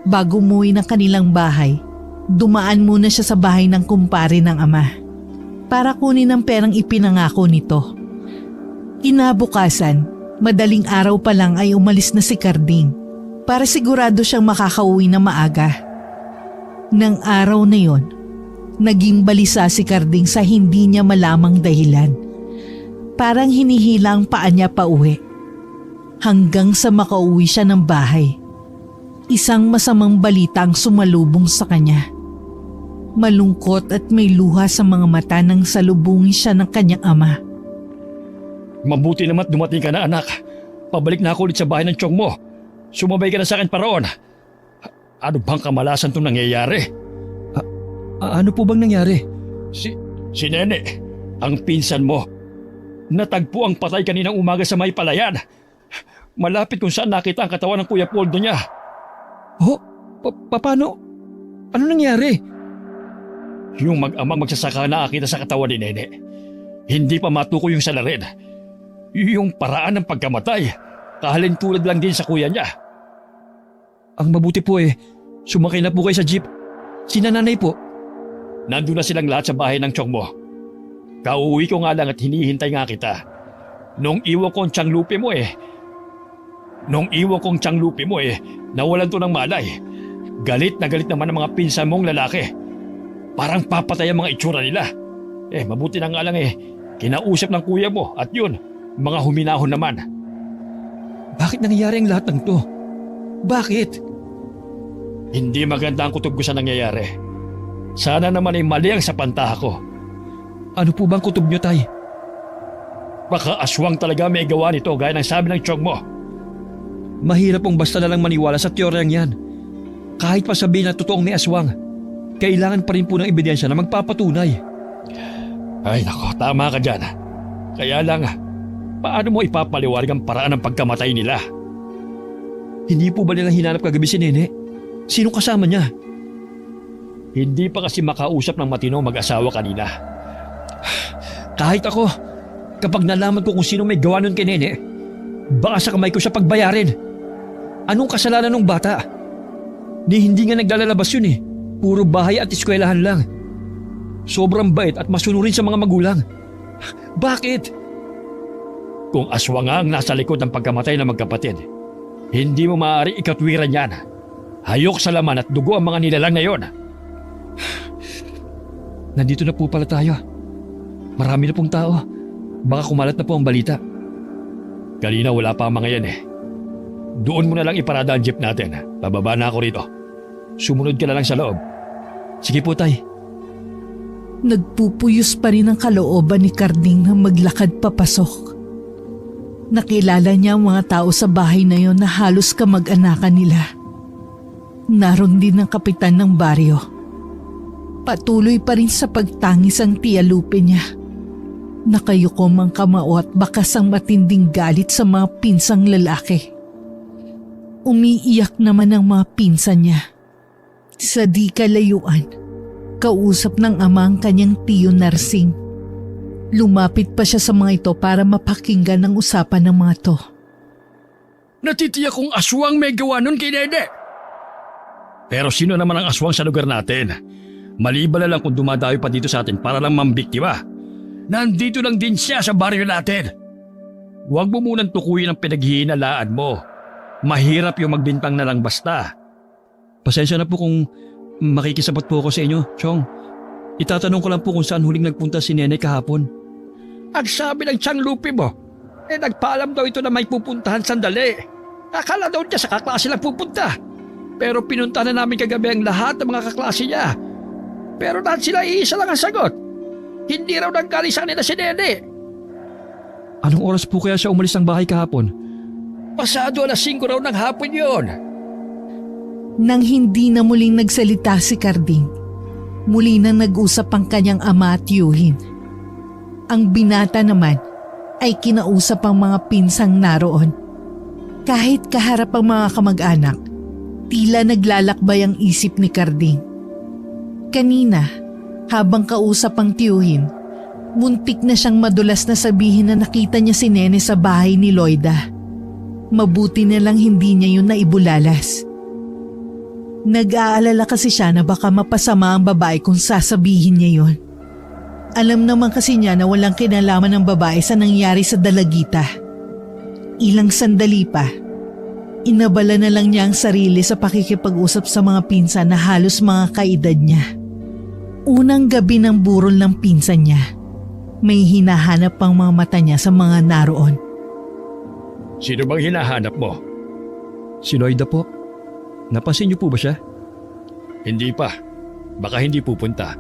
Bago umuwi ng kanilang bahay, dumaan muna siya sa bahay ng kumpare ng ama para kunin ang perang ipinangako nito. Kinabukasan, madaling araw pa lang ay umalis na si Carding para sigurado siyang makakauwi na maaga. Nang araw na yon, naging balisa si Carding sa hindi niya malamang dahilan. Parang hinihila ang paa niya pauwi. Hanggang sa makauwi siya ng bahay. Isang masamang balita ang sumalubong sa kanya. Malungkot at may luha sa mga mata nang salubungin siya ng kanyang ama. Mabuti naman dumating ka na, anak. Pabalik na ako ulit sa bahay ng tiyong mo. Sumabay ka na sa akin paroon. Ano bang kamalasan itong nangyayari? Ano po bang nangyari? Si Nene, ang pinsan mo. Natagpo ang patay kaninang umaga sa may palayan. Malapit kung saan nakita ang katawan ng Kuya Poldo niya. Oh, paano? Ano nangyari? Yung mag-amang magsasaka na nakita sa katawan ni Nene. Hindi pa matukoy yung salarin. Yung paraan ng pagkamatay, kahalin tulad lang din sa kuya niya. Ang mabuti po sumakay na po kayo sa jeep. Si nanay po. Nandun na silang lahat sa bahay ng tiyong mo. Kauwi ko nga lang at hinihintay nga kita. Nung iwan kong tiyang lupi mo nawalan to ng malay. Galit na galit naman ang mga pinsan mong lalaki. Parang papatay ang mga itsura nila. Mabuti na nga lang kinausap ng kuya mo at yun, mga huminahon naman. Bakit nangyayari ang lahat ng to? Bakit? Hindi maganda ang kutob ko sa nangyayari. Sana naman mali ang sapantaha ko. Ano po bang kutob nyo, tay? Baka aswang talaga may gawa nito gaya ng sabi ng tiyong mo. Mahirap pong basta na lang maniwala sa teoryang yan. Kahit pa sabihin na totoong may aswang, kailangan pa rin po ng ebidensya na magpapatunay. Ay nako, tama ka dyan. Kaya lang, paano mo ipapaliwanag ang paraan ng pagkamatay nila? Hindi po ba nilang hinanap kagabi si Nene? Sino kasama niya? Hindi pa kasi makausap ng matino mag-asawa kanina. Kahit ako, kapag nalaman ko kung sino may gawa nun kay Nene, baka sa kamay ko siya pagbayarin. Anong kasalanan ng bata? Hindi nga naglalabas yun Puro bahay at eskwelahan lang. Sobrang bait at masunurin sa mga magulang. Bakit? Kung aswang nga ang nasa likod ng pagkamatay ng magkapatid, hindi mo maaari ikatwiran yan. Hayok sa laman at dugo ang mga nilalang na yon. Nandito na po pala tayo. Marami na pong tao. Baka kumalat na po ang balita. Kanina wala pa ang mga yan Doon mo na lang iparada ang jeep natin. Bababa na ako rito. Sumunod ka na lang sa loob. Sige po, tay. Nagpupuyos pa rin ang kalooban ni Carding na maglakad papasok. Nakilala niya ang mga tao sa bahay na yon na halos kamag-anakan nila. Naroon din ang kapitan ng baryo. Patuloy pa rin sa pagtangis ang Tia Lupe niya. Nakayukom ang kamao at bakas ang matinding galit sa mga pinsang lalaki. Umiiyak naman ang mga pinsan niya. Sa di kalayuan, kausap ng ama ang kanyang tiyo Narsing. Lumapit pa siya sa mga ito para mapakinggan ang usapan ng mga to. Natitiyak kong aswang may gawa nun kay Nene. Pero sino naman ang aswang sa lugar natin? Maliban na lang kung dumadayo pa dito sa atin para lang mambiktima. Nandito lang din siya sa baryo natin. Huwag mo munang tukuyin ang pinaghihinalaan mo. Mahirap yung magbintang na lang basta. Pasensya na po kung makikisabat po ako sa inyo, Chong. Itatanong ko lang po kung saan huling nagpunta si Nene kahapon. Ang sabi ng tiyang lupi mo, nagpaalam daw ito na may pupuntahan sandali. Akala daw niya sa kaklase lang pupunta. Pero pinunta na namin kagabi ang lahat ng mga kaklase niya. Pero lahat sila iisa lang ang sagot. Hindi raw nanggaling sa kanila si Nene. Anong oras po kaya siya umalis ng bahay kahapon? Pasado 5:00 raw ng hapon yon. Nang hindi na muling nagsalita si Carding, muli nang nag-usap ang kanyang ama at tiyuhin. Ang binata naman ay kinausap ang mga pinsang naroon. Kahit kaharap ang mga kamag-anak, tila naglalakbay ang isip ni Carding. Kanina, habang kausap ang tiyuhin, muntik na siyang madulas na sabihin na nakita niya si Nene sa bahay ni Loida. Mabuti na lang hindi niya yun naibulalas. Nag-aalala kasi siya na baka mapasama ang babae kung sasabihin niya yon. Alam naman kasi niya na walang kinalaman ng babae sa nangyari sa Dalagita. Ilang sandali pa, inabala na lang niya ang sarili sa pakikipag-usap sa mga pinsan na halos mga kaedad niya. Unang gabi ng burol ng pinsan niya, may hinahanap pang mga mata niya sa mga naroon. Sino bang hinahanap mo? Si Loida po. Napansin niyo po ba siya? Hindi pa. Baka hindi pupunta.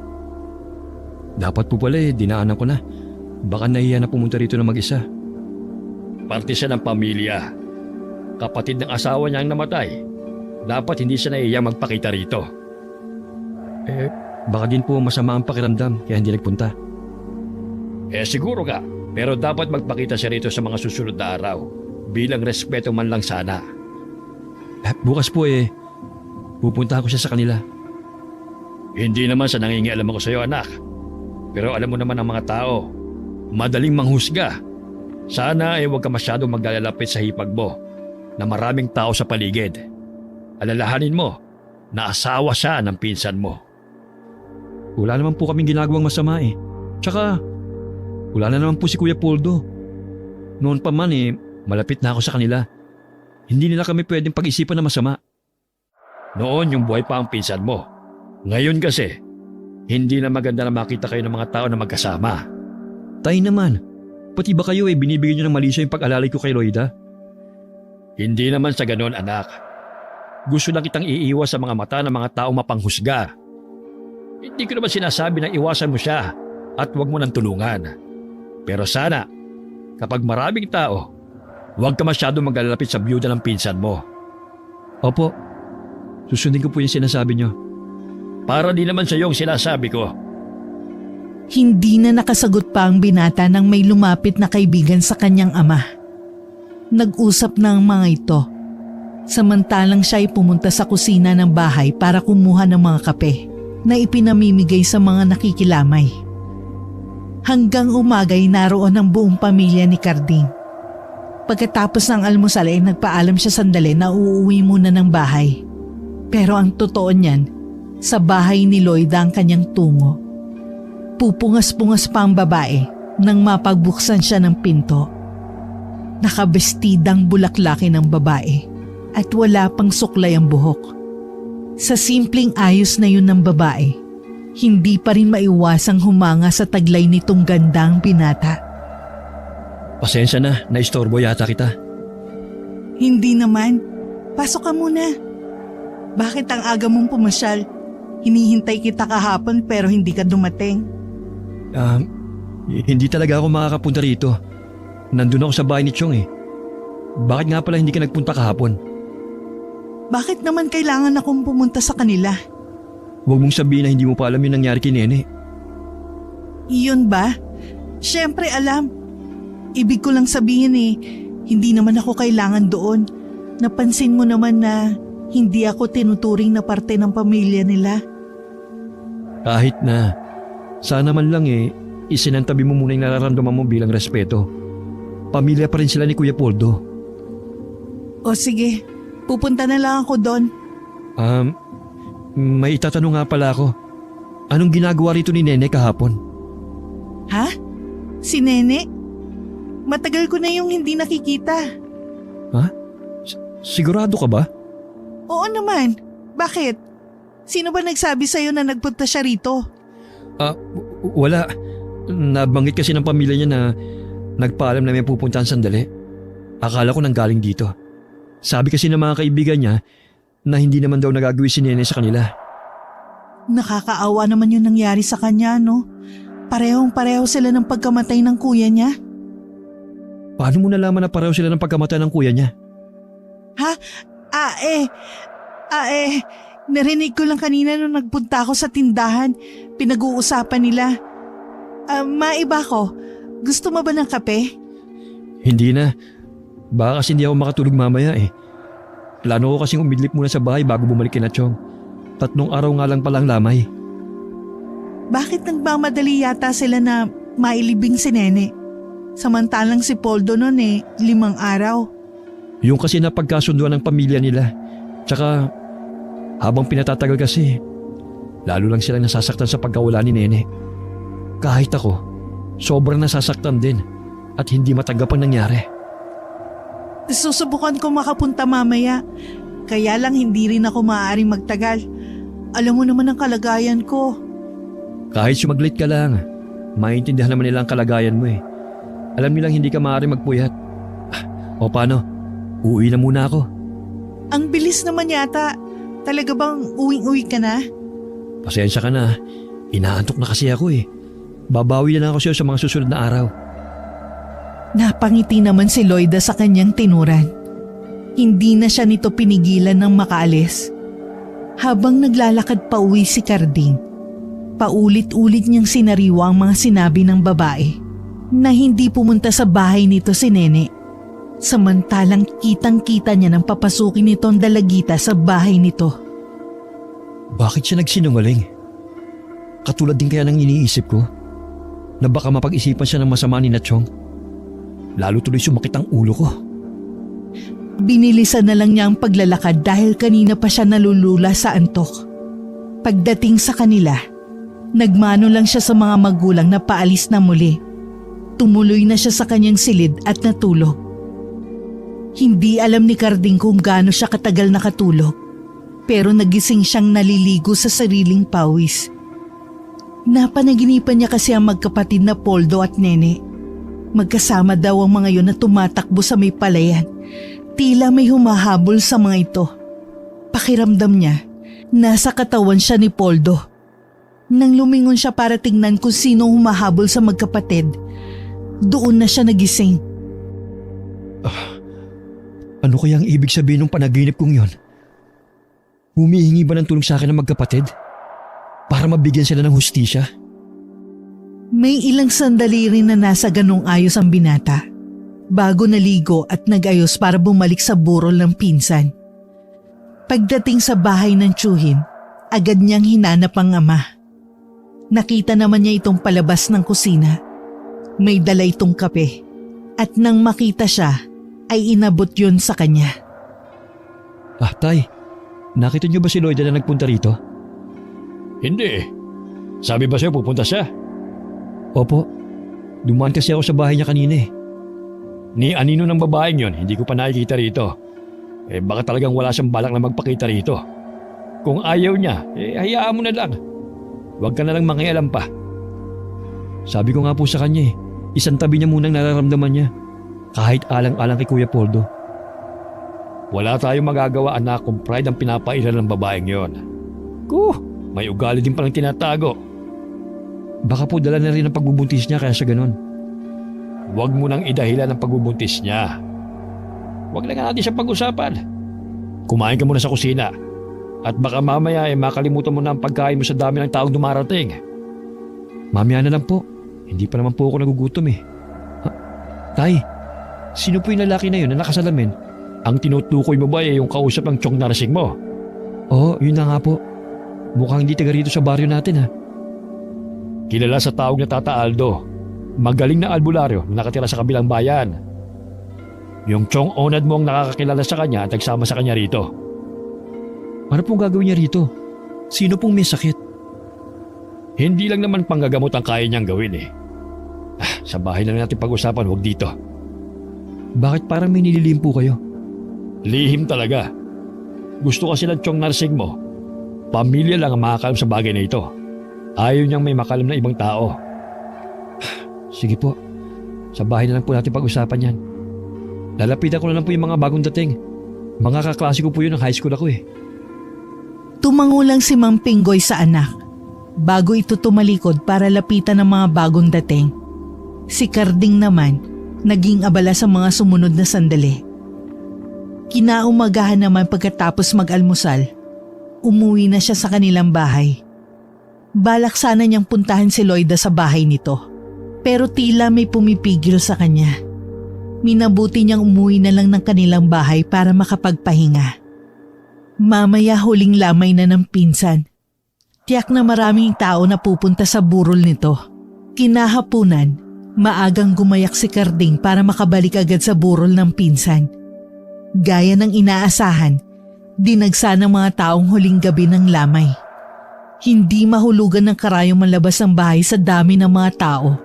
Dapat po pala dinaanan ko na. Baka nahiya na pumunta rito na mag-isa. Parte siya ng pamilya. Kapatid ng asawa niya ang namatay. Dapat hindi siya nahiya magpakita rito. Baka din po masama ang pakiramdam kaya hindi nagpunta. Siguro ka. Pero dapat magpakita siya rito sa mga susunod na araw. Bilang respeto man lang sana. Bukas po pupunta ako siya sa kanila. Hindi naman sa nangingialam ako sa iyo, anak. Pero alam mo naman ang mga tao, madaling manghusga. Sana huwag ka masyadong maglalapit sa hipag mo na maraming tao sa paligid. Alalahanin mo na asawa siya ng pinsan mo. Wala naman po kaming ginagawang masama Tsaka, wala na naman po si Kuya Poldo. Noon pa man malapit na ako sa kanila. Hindi nila kami pwedeng pag-isipan na masama. Noon yung buhay pa ang pinsan mo. Ngayon kasi, hindi na maganda na makita kayo ng mga tao na magkasama. Tay naman, pati ba kayo binibigyan nyo ng malisyo yung pag-alalay ko kay Loida? Hindi naman sa ganon, anak. Gusto lang kitang iiwas sa mga mata ng mga tao mapanghusga. Hindi ko naman sinasabi na iwasan mo siya at huwag mo nang tulungan. Pero sana, kapag maraming tao, huwag ka masyadong maglalapit sa byuda ng pinsan mo. Opo, susundin ko po yung sinasabi nyo. Para di naman sa yung sinasabi ko. Hindi na nakasagot pa ang binata nang may lumapit na kaibigan sa kanyang ama. Nag-usap na ang mga ito. Samantalang siya ay pumunta sa kusina ng bahay para kumuha ng mga kape na ipinamimigay sa mga nakikilamay. Hanggang umagay naroon ang buong pamilya ni Carding. Pagkatapos ng almusal ay nagpaalam siya sandali na uuwi muna ng bahay. Pero ang totoo niyan, sa bahay ni Loida ang kanyang tungo. Pupungas-pungas pa ang babae nang mapagbuksan siya ng pinto. Nakabestidang bulaklaki ng babae at wala pang suklay ang buhok. Sa simpleng ayos na yun ng babae, hindi pa rin maiwasang humanga sa taglay nitong gandang binata. Pasensya na, naistorbo yata kita. Hindi naman. Pasok ka muna. Bakit ang aga mong pumasyal? Hinihintay kita kahapon pero hindi ka dumating. Hindi talaga ako makakapunta rito. Nandun ako sa bahay ni Chong Bakit nga pala hindi ka nagpunta kahapon? Bakit naman kailangan akong pumunta sa kanila? Huwag mong sabihin na hindi mo pa alam yung nangyari kay Nene. Iyon ba? Siyempre alam. Ibig ko lang sabihin hindi naman ako kailangan doon. Napansin mo naman na hindi ako tinuturing na parte ng pamilya nila. Kahit na, sana man lang isinantabi mo muna yung nararamdaman mo bilang respeto. Pamilya pa rin sila ni Kuya Poldo. O sige, pupunta na lang ako doon. May itatanong nga pala ako. Anong ginagawa rito ni Nene kahapon? Ha? Si Nene? Matagal ko na yung hindi nakikita. Ha? Sigurado ka ba? Oo naman. Bakit? Sino ba nagsabi sa'yo na nagpunta siya rito? Wala. Nabanggit kasi ng pamilya niya na nagpaalam na may pupuntahan sandali. Akala ko nanggaling dito. Sabi kasi ng mga kaibigan niya na hindi naman daw nagagawin si Nene sa kanila. Nakakaawa naman yung nangyari sa kanya, no? Parehong-pareho sila ng pagkamatay ng kuya niya. Paano mo nalaman na pareho sila ng pagkamatay ng kuya niya? Ha? Narinig ko lang kanina nung nagpunta ako sa tindahan. Pinag-uusapan nila. Maiba ko. Gusto mo ba ng kape? Hindi na. Baka kasi hindi ako makatulog mamaya Plano ko kasing umidlip muna sa bahay bago bumalik kina Chong. 3 araw nga lang palang lamay. Bakit nagmamadali yata sila na mailibing si Nene? Samantalang si Poldo nun 5 araw. Yung kasi napagkasunduan ng pamilya nila. Tsaka habang pinatatagal kasi, lalo lang silang nasasaktan sa pagkawala ni Nene. Kahit ako, sobrang nasasaktan din at hindi matanggap ang nangyari. Susubukan ko makapunta mamaya. Kaya lang hindi rin ako maaaring magtagal. Alam mo naman ang kalagayan ko. Kahit sumaglit ka lang, maintindihan naman nila ang kalagayan mo Alam nilang hindi ka maaaring magpuyat. O paano? Uuwi na muna ako. Ang bilis naman yata. Talaga bang uwing-uwi ka na? Pasensya ka na. Inaantok na kasi ako eh. Babawi na lang ako sa'yo sa mga susunod na araw. Napangiti naman si Loida sa kanyang tinuran. Hindi na siya nito pinigilan ng makaalis. Habang naglalakad pa uwi si Carding, paulit-ulit niyang sinariwa ang mga sinabi ng babae na hindi pumunta sa bahay nito si Nene. Samantalang kitang-kita niya nang papasukin nito ang dalagita sa bahay nito. Bakit siya nagsinungaling? Katulad din kaya ng iniisip ko na baka mapag-isipan siya ng masama ni Nachong. Lalo tuloy sumakit ang ulo ko. Binilisan na lang niya ang paglalakad dahil kanina pa siya nalulula sa antok. Pagdating sa kanila, nagmano lang siya sa mga magulang na paalis na muli. Tumuloy na siya sa kanyang silid at natulog. Hindi alam ni Carding kung gaano siya katagal nakatulog, pero nagising siyang naliligo sa sariling pawis. Napanaginipan niya kasi ang magkapatid na Poldo at Nene. Magkasama daw ang mga yon na tumatakbo sa may palayan. Tila may humahabol sa mga ito. Pakiramdam niya, nasa katawan siya ni Poldo. Nang lumingon siya para tingnan kung sino humahabol sa magkapatid, doon na siya nagising. Ano kaya ang ibig sabihin ng panaginip kong yon? Humihingi ba ng tulong sa akin ng magkapatid? Para mabigyan sila ng hustisya? May ilang sandali rin na nasa ganong ayos ang binata, bago naligo at nag-ayos para bumalik sa burol ng pinsan. Pagdating sa bahay ng tiyuhin, agad niyang hinanap ang ama. Nakita naman niya itong palabas ng kusina. May dala itong kape, at nang makita siya, ay inabot yun sa kanya. Tay, nakita niyo ba si Loida na nagpunta rito? Hindi. Sabi ba sa'yo pupunta siya? Opo, dumaan kasi ako sa bahay niya kanina eh. Ni anino ng babaeng yon, hindi ko pa nakikita rito. Baka talagang wala siyang balak na magpakita rito. Kung ayaw niya, hayaan mo na lang. Huwag ka na lang mangialam pa. Sabi ko nga po sa kanya isang tabi niya munang nararamdaman niya. Kahit alang-alang kay Kuya Poldo. Wala tayong magagawa, anak, kung pride ang pinapairal ng babaeng yon. May ugali din palang tinatago. Baka po dala na rin ang pagbubuntis niya kaya siya ganun. Huwag mo nang idahilan ang pagbubuntis niya. Huwag na nga natin siya pag-usapan. Kumain ka muna sa kusina. At baka mamaya makalimutan mo na ang pagkain mo sa dami ng taong dumarating. Mamaya na lang po. Hindi pa naman po ako nagugutom eh. Tay, sino po yung lalaki na yun na nakasalamin? Ang tinutukoy mo ba yung kausap ng Chong Narsing mo? Oo, yun na nga po. Mukhang hindi taga rito sa baryo natin ha. Kilala sa tawag na Tata Aldo. Magaling na albularyo na nakatira sa kabilang bayan. Yung Chong Onad mo ang nakakakilala sa kanya at nagsama sa kanya rito. Ano pong gagawin niya rito? Sino pong may sakit? Hindi lang naman panggagamot ang kaya niyang gawin eh. Sa bahay na natin pag-usapan, huwag dito. Bakit parang may nililihim po kayo? Lihim talaga. Gusto kasi ng Chong Narsing mo, pamilya lang ang makakalam sa bagay na ito. Ayaw niyang may makalam na ibang tao. Sige po, sa bahay na lang po natin pag-usapan yan. Lalapitan ko na lang po yung mga bagong dating. Mga kaklase ko po yun ng high school ako eh. Tumango lang si Mang Pinggoy sa anak, bago ito tumalikod para lapitan ng mga bagong dating. Si Carding naman, naging abala sa mga sumunod na sandali. Kinaumagahan naman pagkatapos mag-almusal, umuwi na siya sa kanilang bahay. Balak sana niyang puntahan si Loida sa bahay nito, pero tila may pumipigil sa kanya. Minabuti niyang umuwi na lang ng kanilang bahay para makapagpahinga. Mamaya huling lamay na ng pinsan. Tiyak na maraming tao na pupunta sa burol nito. Kinahapunan, maagang gumayak si Carding para makabalik agad sa burol ng pinsan. Gaya ng inaasahan, dinagsa ng mga taong huling gabi ng lamay. Hindi mahulugan ng karayong malabas ng bahay sa dami ng mga tao.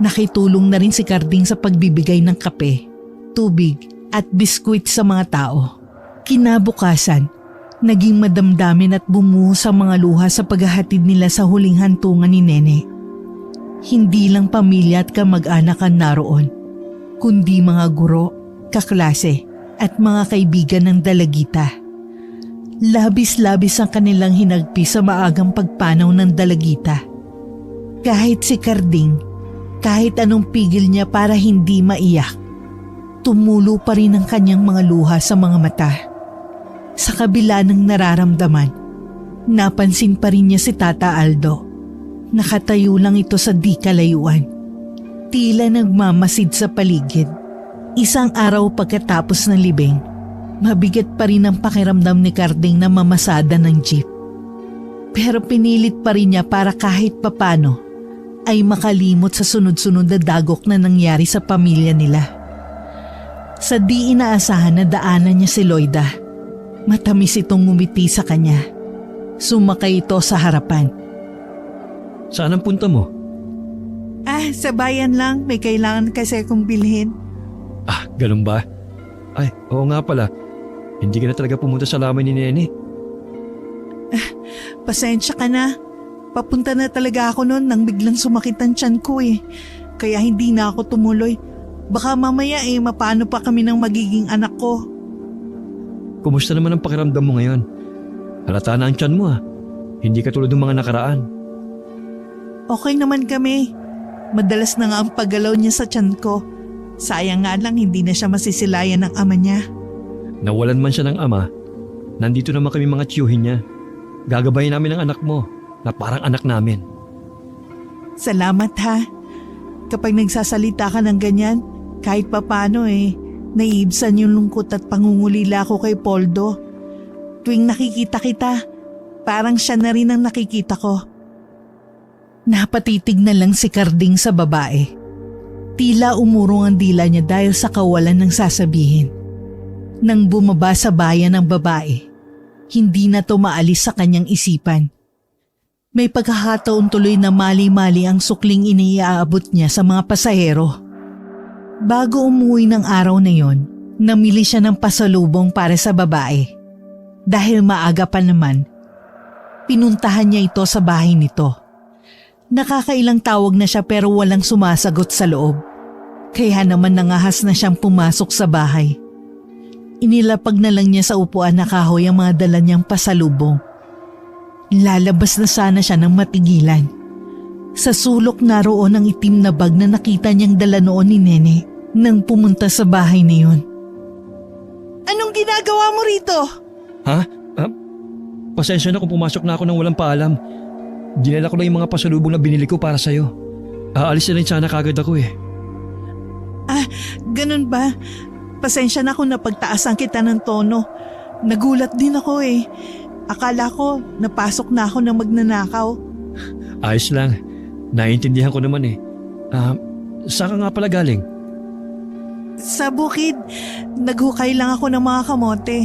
Nakitulong na rin si Carding sa pagbibigay ng kape, tubig at biskwit sa mga tao. Kinabukasan, naging madamdamin at bumuhos ang mga luha sa paghahatid nila sa huling hantungan ni Nene. Hindi lang pamilya at kamag-anak ang naroon, kundi mga guro, kaklase at mga kaibigan ng dalagita. Labis-labis ang kanilang hinagpi sa maagang pagpanaw ng dalagita. Kahit si Karding, kahit anong pigil niya para hindi maiyak, tumulo pa rin ang kanyang mga luha sa mga mata. Sa kabila ng nararamdaman, napansin pa rin niya si Tata Aldo. Nakatayo lang ito sa di kalayuan. Tila nagmamasid sa paligid. Isang araw pagkatapos ng libing, mabigat pa rin ang pakiramdam ni Karding na mamasada ng jeep. Pero pinilit pa rin niya para kahit papano ay makalimot sa sunod-sunod na dagok na nangyari sa pamilya nila. Sa di inaasahan na daanan niya si Loida, matamis itong ngumiti sa kanya. Sumakay ito sa harapan. Saan ang punta mo? Sa bayan lang. May kailangan kasi akong bilhin. Ganun ba? Ay, oo nga pala. Hindi ka na talaga pumunta sa lamay ni Nene. Pasensya ka na. Papunta na talaga ako noon nang biglang sumakit ang tiyan ko eh. Kaya hindi na ako tumuloy. Baka mamaya mapano pa kami ng magiging anak ko. Kumusta naman ang pakiramdam mo ngayon? Halata na ang tiyan mo Hindi ka tulad ng mga nakaraan. Okay naman kami. Madalas na nga ang paggalaw niya sa tiyan ko. Sayang nga lang hindi na siya masisilayan ng ama niya. Nawalan man siya ng ama, nandito naman kami mga tiyuhin niya. Gagabayin namin ang anak mo na parang anak namin. Salamat ha. Kapag nagsasalita ka ng ganyan, kahit papano naiibsan yung lungkot at pangungulila ko kay Poldo. Tuwing nakikita kita, parang siya na rin ang nakikita ko. Napatitig na lang si Karding sa babae. Tila umurong ang dila niya dahil sa kawalan ng sasabihin. Nang bumaba sa bayan ng babae, hindi na to maalis sa kanyang isipan. May pagkakataon tuloy na mali-mali ang sukling iniaabot niya sa mga pasahero. Bago umuwi ng araw na yon, namili siya ng pasalubong para sa babae. Dahil maaga pa naman, pinuntahan niya ito sa bahay nito. Nakakailang tawag na siya pero walang sumasagot sa loob. Kaya naman nangahas na siyang pumasok sa bahay. Inilapag na lang niya sa upuan na kahoy ang mga dala niyang pasalubong. Lalabas na sana siya ng matigilan. Sa sulok naroon ang itim na bag na nakita niyang dala noon ni Nene nang pumunta sa bahay na yun. Anong ginagawa mo rito? Pasensya na kung pumasok na ako nang walang paalam. Dinala ko lang yung mga pasalubong na binili ko para sa'yo. Aalis na rin sana kagad ako Ganun ba? Pasensya na kung napagtaasan kita ng tono. Nagulat din ako Akala ko napasok na ako ng magnanakaw. Ayos lang. Naiintindihan ko naman saan ka nga pala galing? Sa bukid, naghukay lang ako ng mga kamote.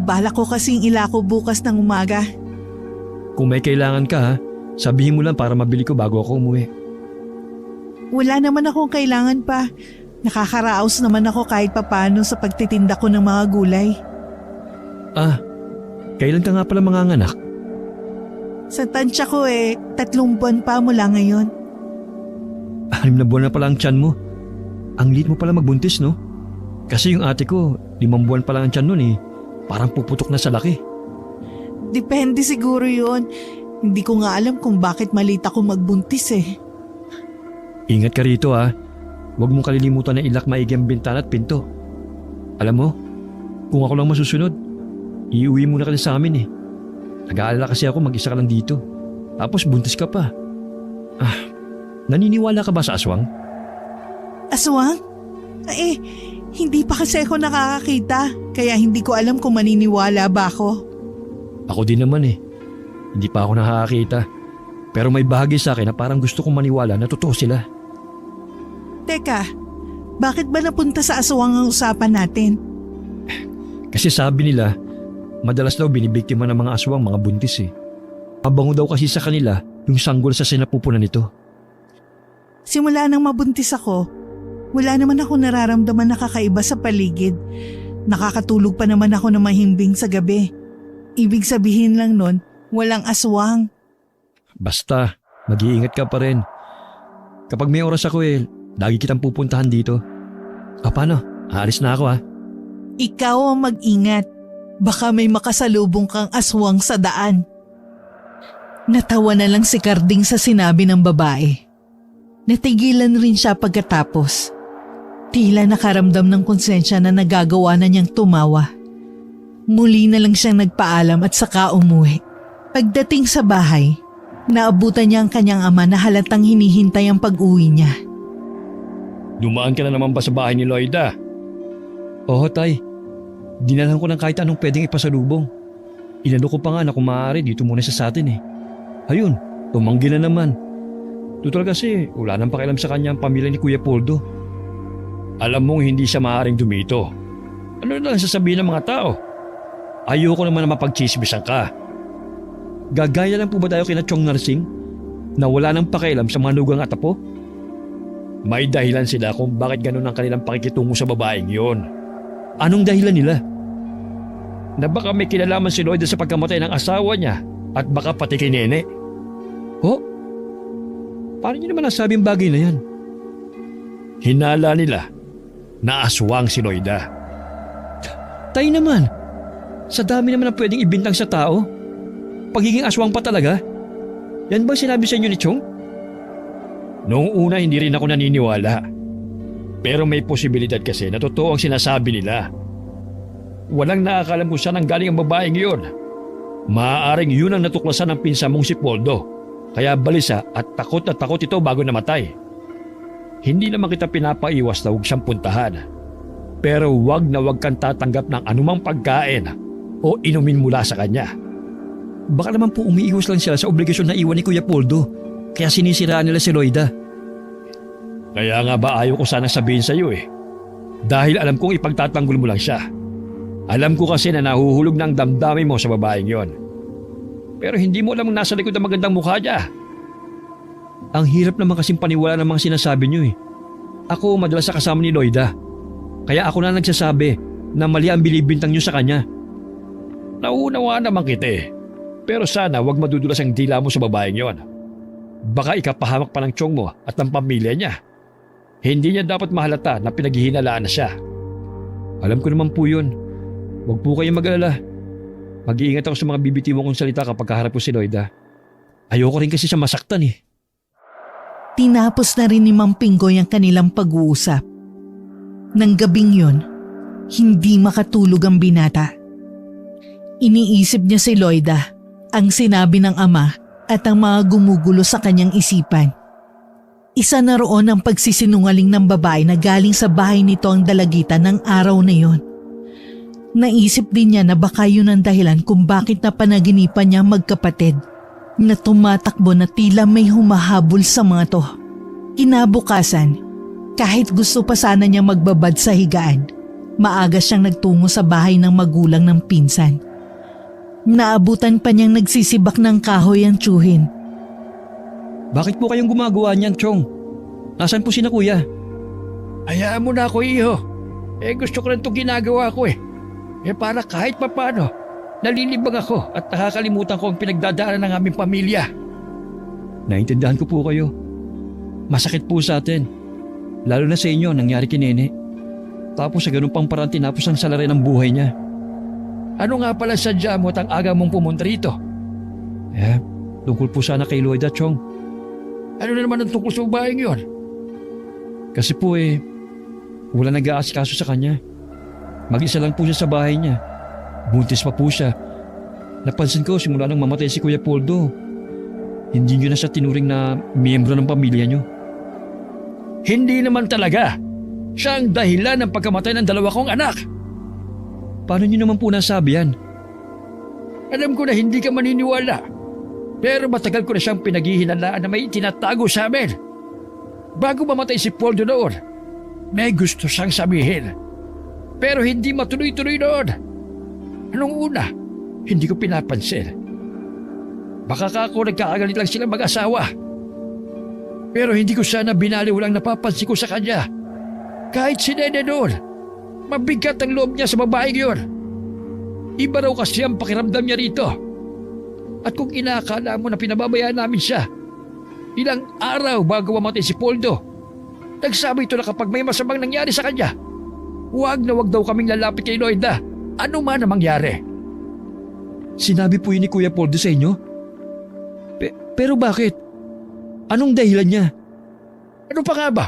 Balak ko kasing ilako bukas ng umaga. Kung may kailangan ka sabihin mo lang para mabili ko bago ako umuwi. Wala naman akong kailangan pa. Nakakaraos naman ako kahit papano sa pagtitinda ko ng mga gulay. Kailan ka nga pala manganganak? Sa tansya ko 3 buwan pa mula ngayon. 6 na buwan na pala ang tiyan mo. Ang liit mo pala magbuntis, no? Kasi yung ate ko, 5 buwan pa lang ang tiyan nun Parang puputok na sa laki. Depende siguro yun. Hindi ko nga alam kung bakit malit ako magbuntis Ingat ka rito Huwag mong kalilimutan na ilak maigi ang bintana at pinto. Alam mo, kung ako lang masusunod, iuwi muna ka sa amin Nag-aalala kasi ako mag-isa ka lang dito. Tapos buntis ka pa. Naniniwala ka ba sa aswang? Aswang? Hindi pa kasi ako nakakakita. Kaya hindi ko alam kung maniniwala ba ako. Ako din naman Hindi pa ako nakakakita. Pero may bahagi sa akin na parang gusto kong maniwala na totoo sila. Teka, bakit ba napunta sa aswang ang usapan natin? Kasi sabi nila, madalas daw binibiktima ng mga aswang mga buntis Mabango daw kasi sa kanila yung sanggol sa sinapupunan nito. Simula nang mabuntis ako, wala naman ako nararamdaman na kakaiba sa paligid. Nakakatulog pa naman ako ng mahimbing sa gabi. Ibig sabihin lang nun, walang aswang. Basta, mag-iingat ka pa rin. Kapag may oras ako lagi kitang pupuntahan dito. Paano? Aalis na ako Ikaw ang mag-ingat. Baka may makasalubong kang aswang sa daan. Natawa na lang si Carding sa sinabi ng babae. Natigilan rin siya pagkatapos. Tila nakaramdam ng konsensya na nagagawa na niyang tumawa. Muli na lang siyang nagpaalam at saka umuwi. Pagdating sa bahay, naabutan niya ang kanyang ama na halatang hinihintay ang pag-uwi niya. Dumaan ka na naman ba sa bahay ni Loida? Oo, tay. Dinalan ko ng kahit anong pwedeng ipasalubong. Inano ko pa nga na kung maaari dito muna sa atin eh. Ayun, tumanggi na naman. Tutal kasi wala nang pakialam sa kanya ang pamilya ni Kuya Poldo. Alam mong hindi siya maaaring dumito. Ano na lang sasabihin ng mga tao? Ayoko naman na mapagchismisan ka. Gagaya lang po ba tayo kina Chong Narsing na wala nang pakialam sa mga nugang at apo? May dahilan sila kung bakit ganun ang kanilang pakikitungo sa babaeng yon. Anong dahilan nila? Na baka may kinalaman si Loida sa pagkamatay ng asawa niya at baka pati kay Nene. Ho? Paano niyo naman nasabing bagay na yan? Hinala nila na aswang si Loida. Tay naman, sa dami naman ang pwedeng ibintang sa tao. Pagiging aswang pa talaga? Yan ba sinabi sa inyo ni Chong? Noong una hindi rin ako naniniwala. Pero may posibilidad kasi na totoo ang sinasabi nila. Walang nakakalam kung saan ang galing ang babaeng yun. Maaaring yun ang natuklasan ng pinsan mong si Poldo. Kaya balisa at takot ito bago namatay. Hindi naman kita pinapaiwas na huwag siyang puntahan. Pero wag na wag kang tatanggap ng anumang pagkain o inumin mula sa kanya. Baka naman po umiiwas lang sila sa obligasyon na iwan ni Kuya Poldo. Kaya sinisiraan nila si Loida. Kaya nga ba ayaw ko sanang sabihin sa iyo eh. Dahil alam kong ipagtatanggol mo lang siya. Alam ko kasi na nahuhulog na ang damdamin mo sa babaeng yon. Pero hindi mo alam nasa likod ang magandang mukha niya. Ang hirap naman kasing paniwala ng mga sinasabi niyo eh. Ako madalas sa kasama ni Loida. Kaya ako na nagsasabi na mali ang binibintang niyo sa kanya. Nauunawaan naman kita eh. Pero sana wag madudulas ang dila mo sa babaeng yon. Baka ikapahamak pa ng tiyong mo at ng pamilya niya. Hindi niya dapat mahalata na pinaghihinalaan na siya. Alam ko naman po yun. Huwag po kayong mag-alala. Mag-iingat ako sa mga bibitiwan kong salita kapag kaharap ko si Loida. Ayoko rin kasi siya masaktan eh. Tinapos na rin ni Mang Pinggoy ang kanilang pag-uusap. Nang gabing yun, hindi makatulog ang binata. Iniisip niya si Loida, ang sinabi ng ama at ang mga gumugulo sa kanyang isipan. Isa na roon ang pagsisinungaling ng babae na galing sa bahay nito ang dalagitan ng araw na yon. Naisip din niya na baka yun ang dahilan kung bakit napanaginipan niya magkapatid na tumatakbo na tila may humahabol sa mga to. Kinabukasan, kahit gusto pa sana niya magbabad sa higaan, maaga siyang nagtungo sa bahay ng magulang ng pinsan. Naabutan pa niyang nagsisibak ng kahoy ang tiyuhin. Bakit po kayong gumagawa niyan, Chong? Nasaan po si na kuya? Hayaan mo na ako, iho. Gusto ko rin itong ginagawa ko eh. Para kahit papano, nalilibang ako at nakakalimutan ko ang pinagdadaanan ng aming pamilya. Naintindihan ko po kayo. Masakit po sa atin. Lalo na sa inyo nangyari kay Nene. Tapos sa ganun pang parang tinapos ang salarin ng buhay niya. Ano nga pala sadya mo at ang aga mong pumunta rito? Tungkol po sana kay Loida, Chong. Ano na naman ang tungkol sa babaeng yon? Kasi po wala nag-aasikaso sa kanya. Mag-isa lang po siya sa bahay niya. Buntis pa po siya. Napansin ko simula nang mamatay si Kuya Poldo. Hindi niyo na siya tinuring na miyembro ng pamilya niyo. Hindi naman talaga. Siya ang dahilan ng pagkamatay ng dalawa kong anak. Paano niyo naman po nasabi yan? Alam ko na hindi ka maniniwala. Pero matagal ko na siyang pinaghihinalaan na may tinatago sa amin. Bago mamatay si Poldo noon, may gusto siyang sabihin. Pero hindi matuloy-tuloy noon. Anong una, hindi ko pinapansin. Baka ako nagkakagalit lang silang mag-asawa. Pero hindi ko sana binaliwalang napapansin ko sa kanya. Kahit si Nene noon, mabigat ang loob niya sa babaeng yun. Iba raw kasi ang pakiramdam niya rito. At kung inaakala mo na pinababayaan namin siya, ilang araw bago mamatay si Poldo, nagsabi ito na kapag may masamang nangyari sa kanya, huwag na huwag daw kaming lalapit kay Loida, ano man ang mangyari. Sinabi po yun ni Kuya Poldo sa inyo? Pero bakit? Anong dahilan niya? Ano pa nga ba?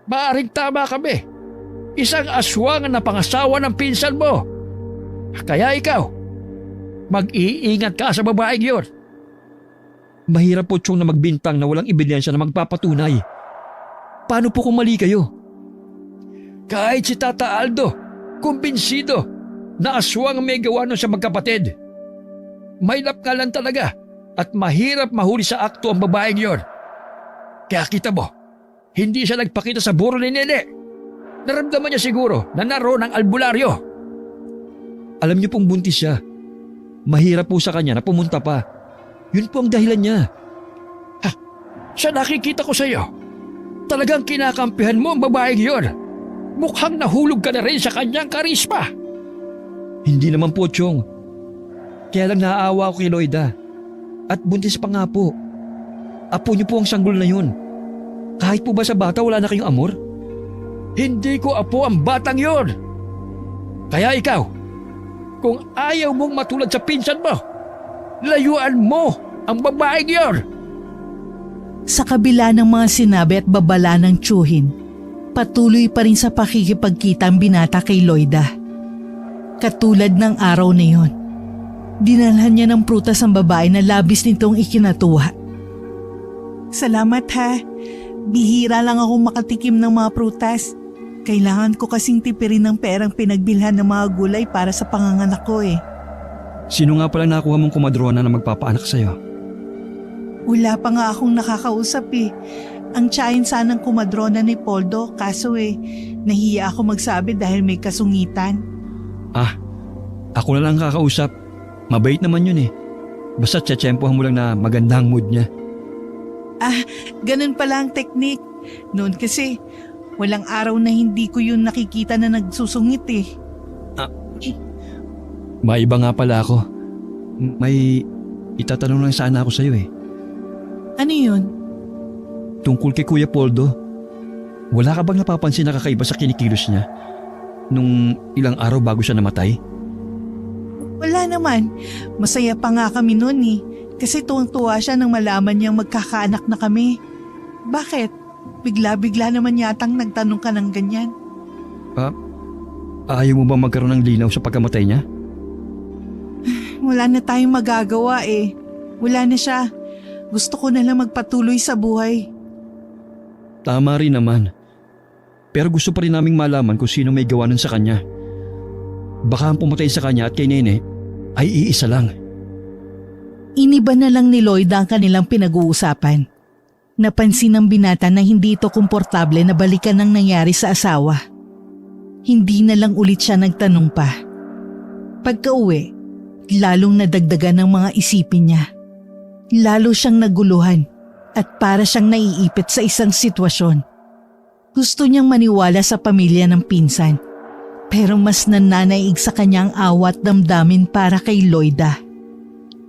Maaring tama kami. Isang aswang na pangasawa ng pinsan mo. Kaya ikaw, mag-iingat ka sa babaeng yun. Mahirap po Chong na magbintang na walang ebidensya na magpapatunay. Paano po kung mali kayo? Kahit si Tata Aldo, kumbinsido na aswang ang may gawa nun sa magkapatid. Mailap nga lang talaga at mahirap mahuli sa akto ang babaeng yon. Kaya kita mo, hindi siya nagpakita sa buro ni Nene. Naramdaman niya siguro na naroon ang albularyo. Alam niyo pong buntis siya. Mahirap po sa kanya na pumunta pa. Yun po ang dahilan niya. Sa nakikita ko sa iyo, talagang kinakampihan mo ang babaeng yon. Mukhang nahulog ka na rin sa kanyang karisma. Hindi naman po, Chong. Kaya lang naaawa ako kay Loida. At buntis pa nga po. Apo niyo po ang sanggol na yun. Kahit po ba sa bata wala na kayong amor? Hindi ko apo ang batang yon. Kaya ikaw, kung ayaw mong matulad sa pinsan mo, layuan mo ang babaeng yon. Sa kabila ng mga sinabi at babala ng tiyuhin, patuloy pa rin sa pakikipagkita ang binata kay Loida. Katulad ng araw na yon, dinalhan niya ng prutas ang babae na labis nitong ikinatuwa. Salamat ha. Bihira lang ako makatikim ng mga prutas. Kailangan ko kasing tipirin ng perang pinagbilhan ng mga gulay para sa panganganak ko eh. Sino nga pala nakuha mong kumadrona na magpapaanak sa'yo? Wala pa nga akong nakakausap eh. Ang tiyahin sanang kumadrona ni Poldo kaso nahiya ako magsabi dahil may kasungitan. Ako na lang kakausap. Mabait naman yun eh. Basta tsetsempohan mo lang na magandang mood niya. Ganun pala ang teknik. Noon kasi, walang araw na hindi ko yun nakikita na nagsusungit eh. Maiba nga pala ako. May itatanong lang sana ako sa'yo eh. Ano yun? Tungkol kay Kuya Poldo. Wala ka bang napapansin na kakaiba sa kinikilos niya? Nung ilang araw bago siya namatay? Wala naman. Masaya pa nga kami noon eh. Kasi tuwang-tuwa siya nang malaman niyang magkakaanak na kami. Bakit? Bigla-bigla naman yatang nagtanong ka ng ganyan. Ayaw mo ba magkaroon ng linaw sa pagkamatay niya? Wala na tayong magagawa eh. Wala na siya. Gusto ko na lang magpatuloy sa buhay. Tama rin naman. Pero gusto pa rin naming malaman kung sino may gawa nun sa kanya. Baka ang pumatay sa kanya at kay Nene ay iisa lang. Iniba na lang ni Loida ang kanilang pinag-uusapan. Napansin ng binata na hindi ito komportable na balikan ang nangyari sa asawa. Hindi na lang ulit siya nagtanong pa. Pagka-uwi, lalong nadagdagan ng mga isipin niya. Lalo siyang naguluhan at para siyang naiipit sa isang sitwasyon. Gusto niyang maniwala sa pamilya ng pinsan, pero mas nananaig sa kanyang awa at damdamin para kay Loida.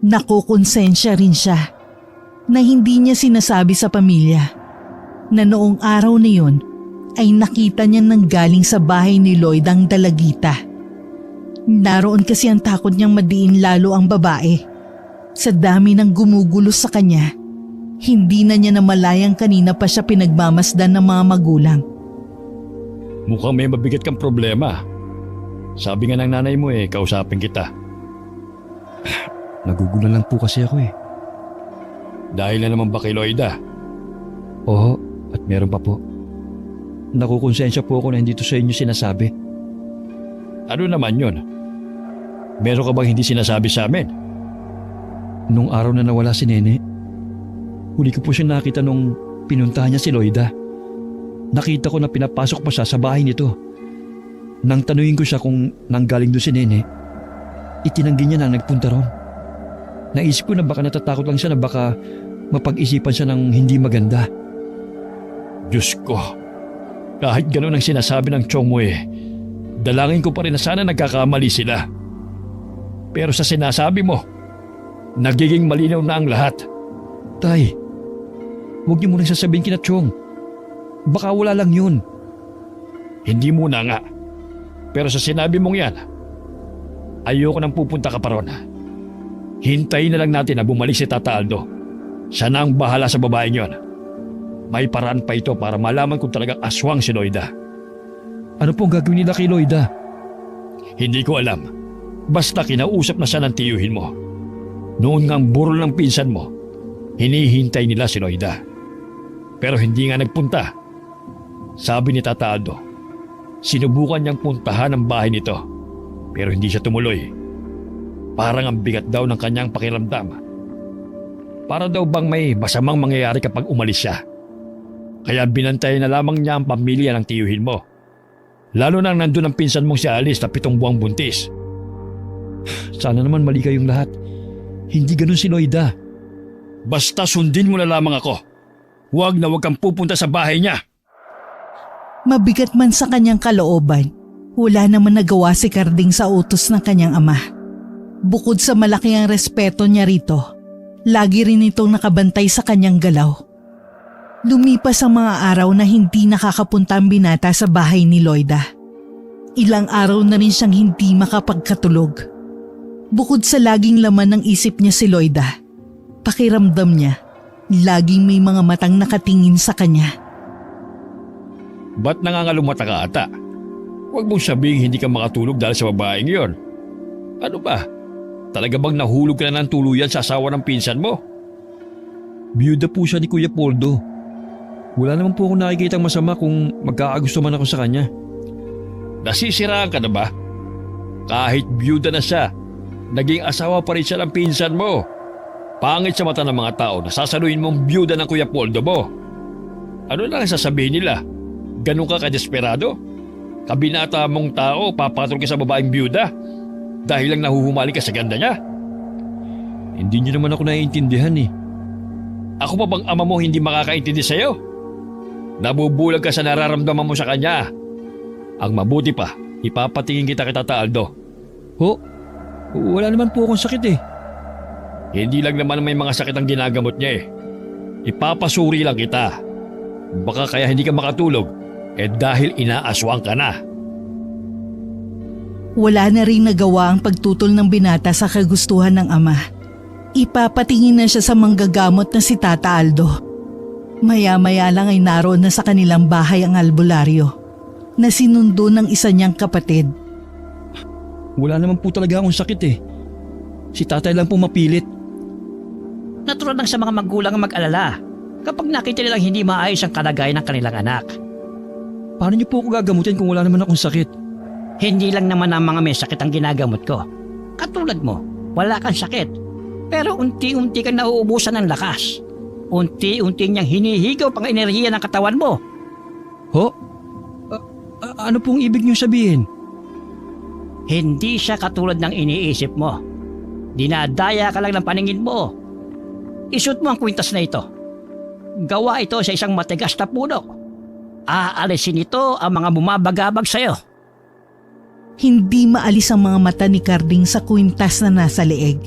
Nakukonsensya rin siya na hindi niya sinasabi sa pamilya na noong araw na yun ay nakita niya nang galing sa bahay ni Loida ang dalagita. Naroon kasi ang takot niyang madiin lalo ang babae. Sa dami ng gumugulo sa kanya, hindi na niya namalayang kanina pa siya pinagmamasdan ng mga magulang. Mukhang may mabigat kang problema. Sabi nga ng nanay mo kausapin kita. Nagugulan lang po kasi ako eh. Dahil na naman ba kay Loida? Oo, at meron pa po. Nakukonsensya po ako na hindi to sa inyo sinasabi. Ano naman yun? Meron ka bang hindi sinasabi sa amin? Nung araw na nawala si Nene, huli ko po siya nakita nung pinuntahan niya si Loida. Nakita ko na pinapasok pa siya sa bahay nito. Nang tanungin ko siya kung nanggaling doon si Nene, itinanggi niya na nagpunta ron. Naisip ko na baka natatakot lang siya na baka mapag-isipan siya ng hindi maganda. Diyos ko, kahit gano'n ang sinasabi ng tiyong mo dalangin ko pa rin na sana nagkakamali sila. Pero sa sinasabi mo, nagiging malinaw na ang lahat. Tay, huwag niyo munang sasabihin kina Chong. Baka wala lang yun. Hindi muna nga. Pero sa sinabi mong yan, ayoko nang pupunta ka pa ron. Hintayin na lang natin na bumalik si Tata Aldo. Siya na ang bahala sa babaeng yon. May paraan pa ito para malaman kung talagang aswang si Loida. Ano pong gagawin nila kay Loida? Hindi ko alam. Basta kinausap na siya ng tiyuhin mo. Noon ngang burol ng pinsan mo, hinihintay nila si Loida. Pero hindi nga nagpunta. Sabi ni Tata Aldo, sinubukan niyang puntahan ang bahay nito, pero hindi siya tumuloy. Parang ang bigat daw ng kanyang pakiramdam. Para daw bang may masamang mangyayari kapag umalis siya. Kaya binantayan na lamang niya ang pamilya ng tiyuhin mo. Lalo nang nandun ang pinsan mong si Alice na 7 buwang buntis. Sana naman mali kayong lahat. Hindi ganun si Loida. Basta sundin mo na lamang ako. Huwag na huwag kang pupunta sa bahay niya. Mabigat man sa kanyang kalooban, wala naman nagawa si Carding sa utos ng kanyang ama. Bukod sa malaki ang respeto niya rito, lagi rin itong nakabantay sa kanyang galaw. Lumipas ang mga araw na hindi nakakapunta ang binata sa bahay ni Loida. Ilang araw na rin siyang hindi makapagkatulog. Bukod sa laging laman ng isip niya si Loida, pakiramdam niya, laging may mga matang nakatingin sa kanya. Ba't nangangalumata ka ata? Huwag mong sabihin hindi ka makatulog dahil sa babaeng yon. Ano ba? Talaga bang nahulog ka na ng tuluyan sa asawa ng pinsan mo? Biyuda po siya ni Kuya Poldo. Wala naman po ako nakikitang masama kung magkakagusto man ako sa kanya. Nasisiraan ka na ba? Kahit biyuda na siya, naging asawa pa rin siya ng pinsan mo. Pangit sa mata ng mga tao na sasaluhin mong biyuda ng Kuya Poldo mo. Ano lang ang sasabihin nila? Ganun ka kadesperado? Kabinata mong tao, papatol ka sa babaeng biyuda dahil lang nahuhumali ka sa ganda niya? Hindi niyo naman ako naiintindihan eh. Ako pa bang ama mo hindi makakaintindi sa'yo? Nabubulag ka sa nararamdaman mo sa kanya. Ang mabuti pa, ipapatingin kita kay Tata Aldo. Ho? Wala naman po akong sakit eh. Hindi lang naman may mga sakit ang ginagamot niya eh. Ipapasuri lang kita. Baka kaya hindi ka makatulog dahil inaaswang ka na. Wala na rin nagawa ang pagtutol ng binata sa kagustuhan ng ama. Ipapatingin na siya sa manggagamot na si Tata Aldo. Maya-maya lang ay naroon na sa kanilang bahay ang albularyo na sinundo ng isa niyang kapatid. Wala naman po talaga akong sakit eh. Si tatay lang po mapilit. Natural lang sa mga magulang ang mag-alala kapag nakita nilang hindi maayos ang kalagayan ng kanilang anak. Paano niyo po ako gagamutin kung wala naman akong sakit? Hindi lang naman ang mga may sakit ang ginagamot ko. Katulad mo, wala kang sakit. Pero unti-unti kang nauubusan ng lakas. Unti-unti niyang hinihigaw pang enerhiya ng katawan mo. Ho? Ano pong ibig niyo sabihin? Hindi siya katulad ng iniisip mo. Dinadaya ka lang ng paningin mo. Isut mo ang kwintas na ito. Gawa ito sa isang matigas na puno. Aalisin ito ang mga bumabagabag sa'yo. Hindi maalis ang mga mata ni Carding sa kwintas na nasa leeg.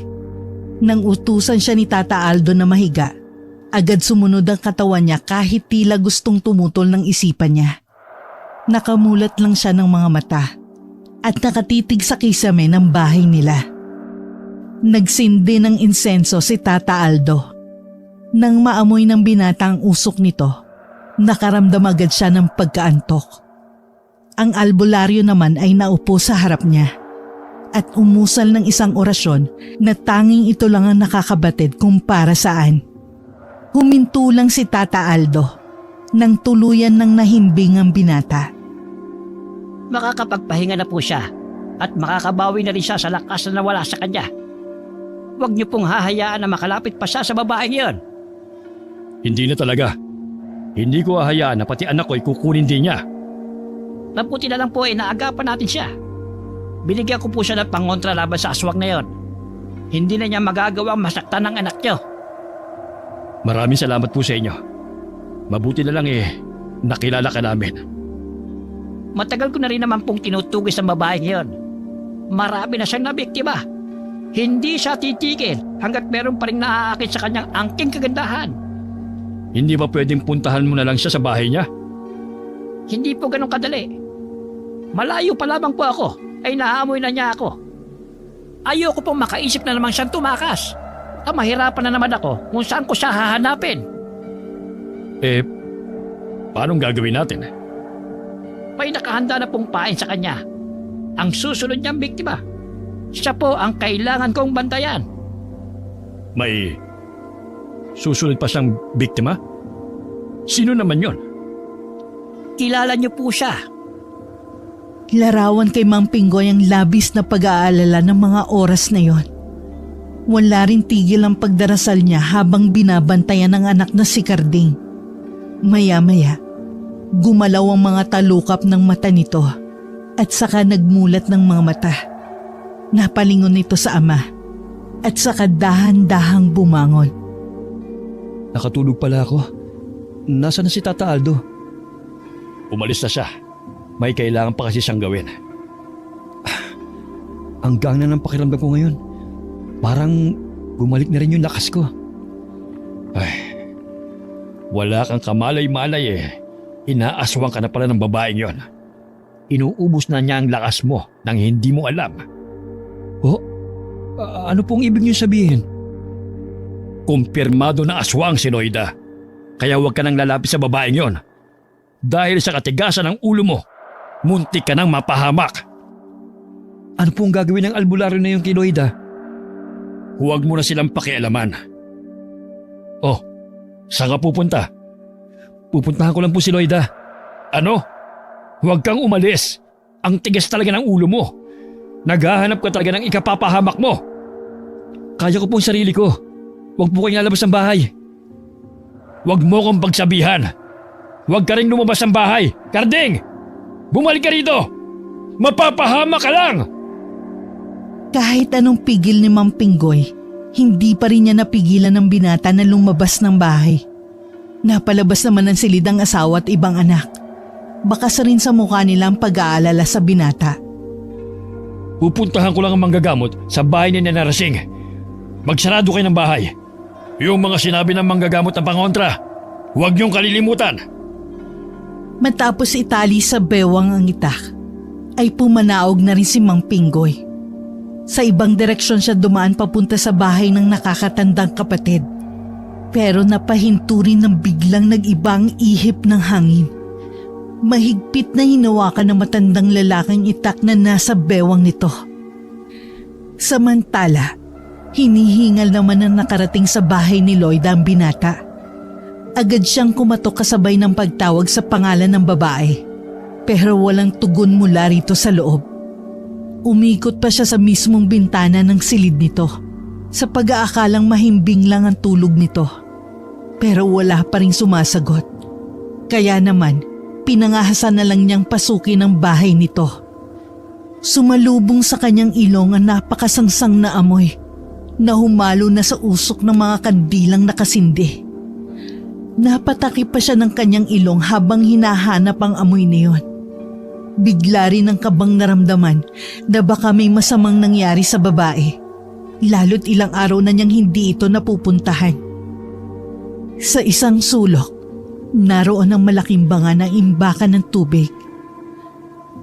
Nang utusan siya ni Tata Aldo na mahiga, agad sumunod ang katawan niya kahit tila gustong tumutol ng isipan niya. Nakamulat lang siya ng mga mata at nakatitig sa kisame ng bahay nila. Nagsindi ng insenso si Tata Aldo. Nang maamoy ng binata ang usok nito, nakaramdam agad siya ng pagkaantok. Ang albularyo naman ay naupo sa harap niya at umusal ng isang orasyon na tanging ito lang ang nakakabatid kung para saan. Huminto lang si Tata Aldo nang tuluyan ng nahimbing ang binata. Makakapagpahinga na po siya at makakabawi na rin siya sa lakas na nawala sa kanya. Huwag niyo pong hahayaan na makalapit pa siya sa babaeng yon. Hindi na talaga. Hindi ko hahayaan na pati anak ko ay kukunin din niya. Mabuti na lang po ay naagapan natin siya. Binigyan ko po siya ng pangontra laban sa aswang na yon. Hindi na niya magagawang masaktan ng anak niyo. Maraming salamat po sa inyo. Mabuti na lang nakilala ka namin. Matagal ko na rin naman pong tinutugis ang babaeng yon. Marami na siyang nabiktima. Hindi siya titigil hanggat meron pa rin naaakit sa kanyang angking kagandahan. Hindi ba pwedeng puntahan mo na lang siya sa bahay niya? Hindi po ganun kadali. Malayo pa lamang po ako ay naamoy na niya ako. Ayoko pong makaisip na naman siyang tumakas. Mahirapan na naman ako kung saan ko siya hahanapin. Paanong gagawin natin? May nakahanda na pong pain sa kanya. Ang susunod niyang biktima. Siya po ang kailangan kong bantayan. May susunod pa siyang biktima? Sino naman yon? Kilala niyo po siya. Larawan kay Mang Pinggoy ang labis na pag-aalala ng mga oras na yon. Wala rin tigil ang pagdarasal niya habang binabantayan ng anak na si Karding. Maya-maya, gumalaw ang mga talukap ng mata nito at saka nagmulat ng mga mata. Napalingon nito sa ama at saka dahan-dahang bumangon. Nakatulog pala ako. Nasaan na si Tata Aldo? Umalis na siya. May kailangan pa kasi siyang gawin. Ang gana ng pakiramdam ko ngayon. Parang bumalik na rin yung lakas ko. Wala kang kamalay-malay eh. Inaaswang ka na pala ng babaeng yon. Inuubos na niya ang lakas mo nang hindi mo alam. Ano pong ibig niyo sabihin? Kumpirmado na aswang si Loida. Kaya huwag ka nang lalapit sa babaeng yon. Dahil sa katigasan ng ulo mo, muntik ka nang mapahamak. Ano pong gagawin ng albularyo na yung kay Loida? Huwag mo na silang pakialaman. Oh, saan ka pupunta? Pupuntahan ko lang po si Loida. Ano? Huwag kang umalis. Ang tigas talaga ng ulo mo. Naghahanap ka talaga ng ikapapahamak mo. Kaya ko po ang sarili ko. Huwag po kayong lalabas ng bahay. Huwag mo kong pagsabihan. Huwag ka rin lumabas ng bahay. Karding! Bumalik ka rito! Mapapahamak ka lang! Kahit anong pigil ni Mang Pinggoy, hindi pa rin niya napigilan ng binata na lumabas ng bahay. Napalabas naman ng silid ang asawa at ibang anak. Bakas rin sa mukha nila ang pag-aalala sa binata. Pupuntahan ko lang ang manggagamot sa bahay ni Nena Rasing. Magsarado kayo ng bahay. Yung mga sinabi ng manggagamot na pangontra, huwag niyong kalilimutan. Matapos itali sa bewang ang itak, ay pumanaog na rin si Mang Pinggoy. Sa ibang direksyon siya dumaan papunta sa bahay ng nakakatandang kapatid. Pero napahinto rin ng biglang nag-iba ang ihip ng hangin. Mahigpit na hinawakan ng matandang lalaking itak na nasa bewang nito. Samantala, hinihingal naman ang nakarating sa bahay ni Loida ang binata. Agad siyang kumatok kasabay ng pagtawag sa pangalan ng babae. Pero walang tugon mula rito sa loob. Umikot pa siya sa mismong bintana ng silid nito sa pag-aakalang mahimbing lang ang tulog nito. Pero wala pa ring sumasagot. Kaya naman, pinangahasan na lang niyang pasukin ang bahay nito. Sumalubong sa kanyang ilong ang napakasangsang na amoy na humalo na sa usok ng mga kandilang nakasindi. Napatakip pa siya ng kanyang ilong habang hinahanap ang amoy na yun. Bigla rin ang kabang naramdaman na baka may masamang nangyari sa babae, lalo't ilang araw na niyang hindi ito napupuntahan. Sa isang sulok, naroon ang malaking banga na imbakan ng tubig.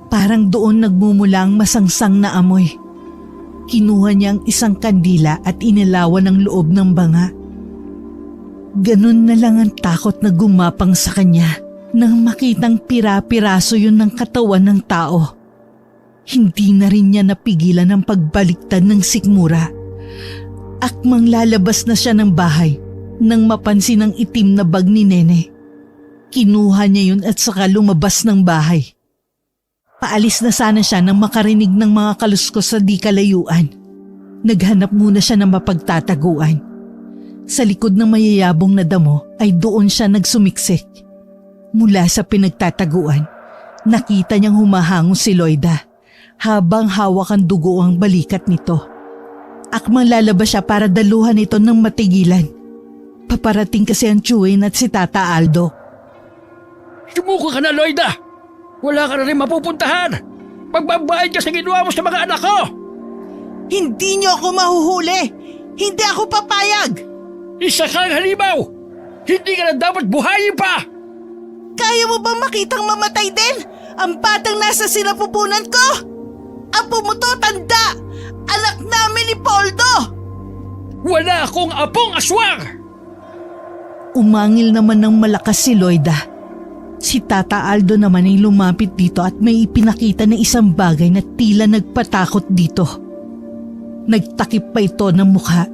Parang doon nagmumula ang masangsang na amoy. Kinuha niya ang isang kandila at inilawan ang loob ng banga. Ganun na lang ang takot na gumapang sa kanya nang makitang pira-piraso yun ng katawan ng tao. Hindi na rin niya napigilan ang pagbaliktad ng sikmura. Akmang lalabas na siya ng bahay nang mapansin ang itim na bag ni Nene. Kinuha niya yun at saka lumabas ng bahay. Paalis na sana siya nang makarinig ng mga kaluskos sa di kalayuan. Naghanap muna siya ng mapagtataguan. Sa likod ng mayayabong na damo ay doon siya nagsumiksik. Mula sa pinagtataguan, nakita niyang humahango si Loida habang hawak ang dugo ang balikat nito. Akmang lalabas siya para daluhan ito ng matigilan. Paparating kasi ang Chuin at si Tata Aldo. Sumuko ka na, Loida! Wala ka na rin mapupuntahan! Magbabayad ka sa ginawa mo sa mga anak ko! Hindi niyo ako mahuhuli! Hindi ako papayag! Isa kang halimaw! Hindi ka na dapat buhayin pa! Kaya mo bang makitang mamatay din? Ang batang nasa sinapupunan ko? Apo mo to, tanda! Anak namin ni Poldo! Wala akong apong aswang! Umangil naman ng malakas si Loida. Si Tata Aldo naman ay lumapit dito at may ipinakita na isang bagay na tila nagpatakot dito. Nagtakip pa ito ng mukha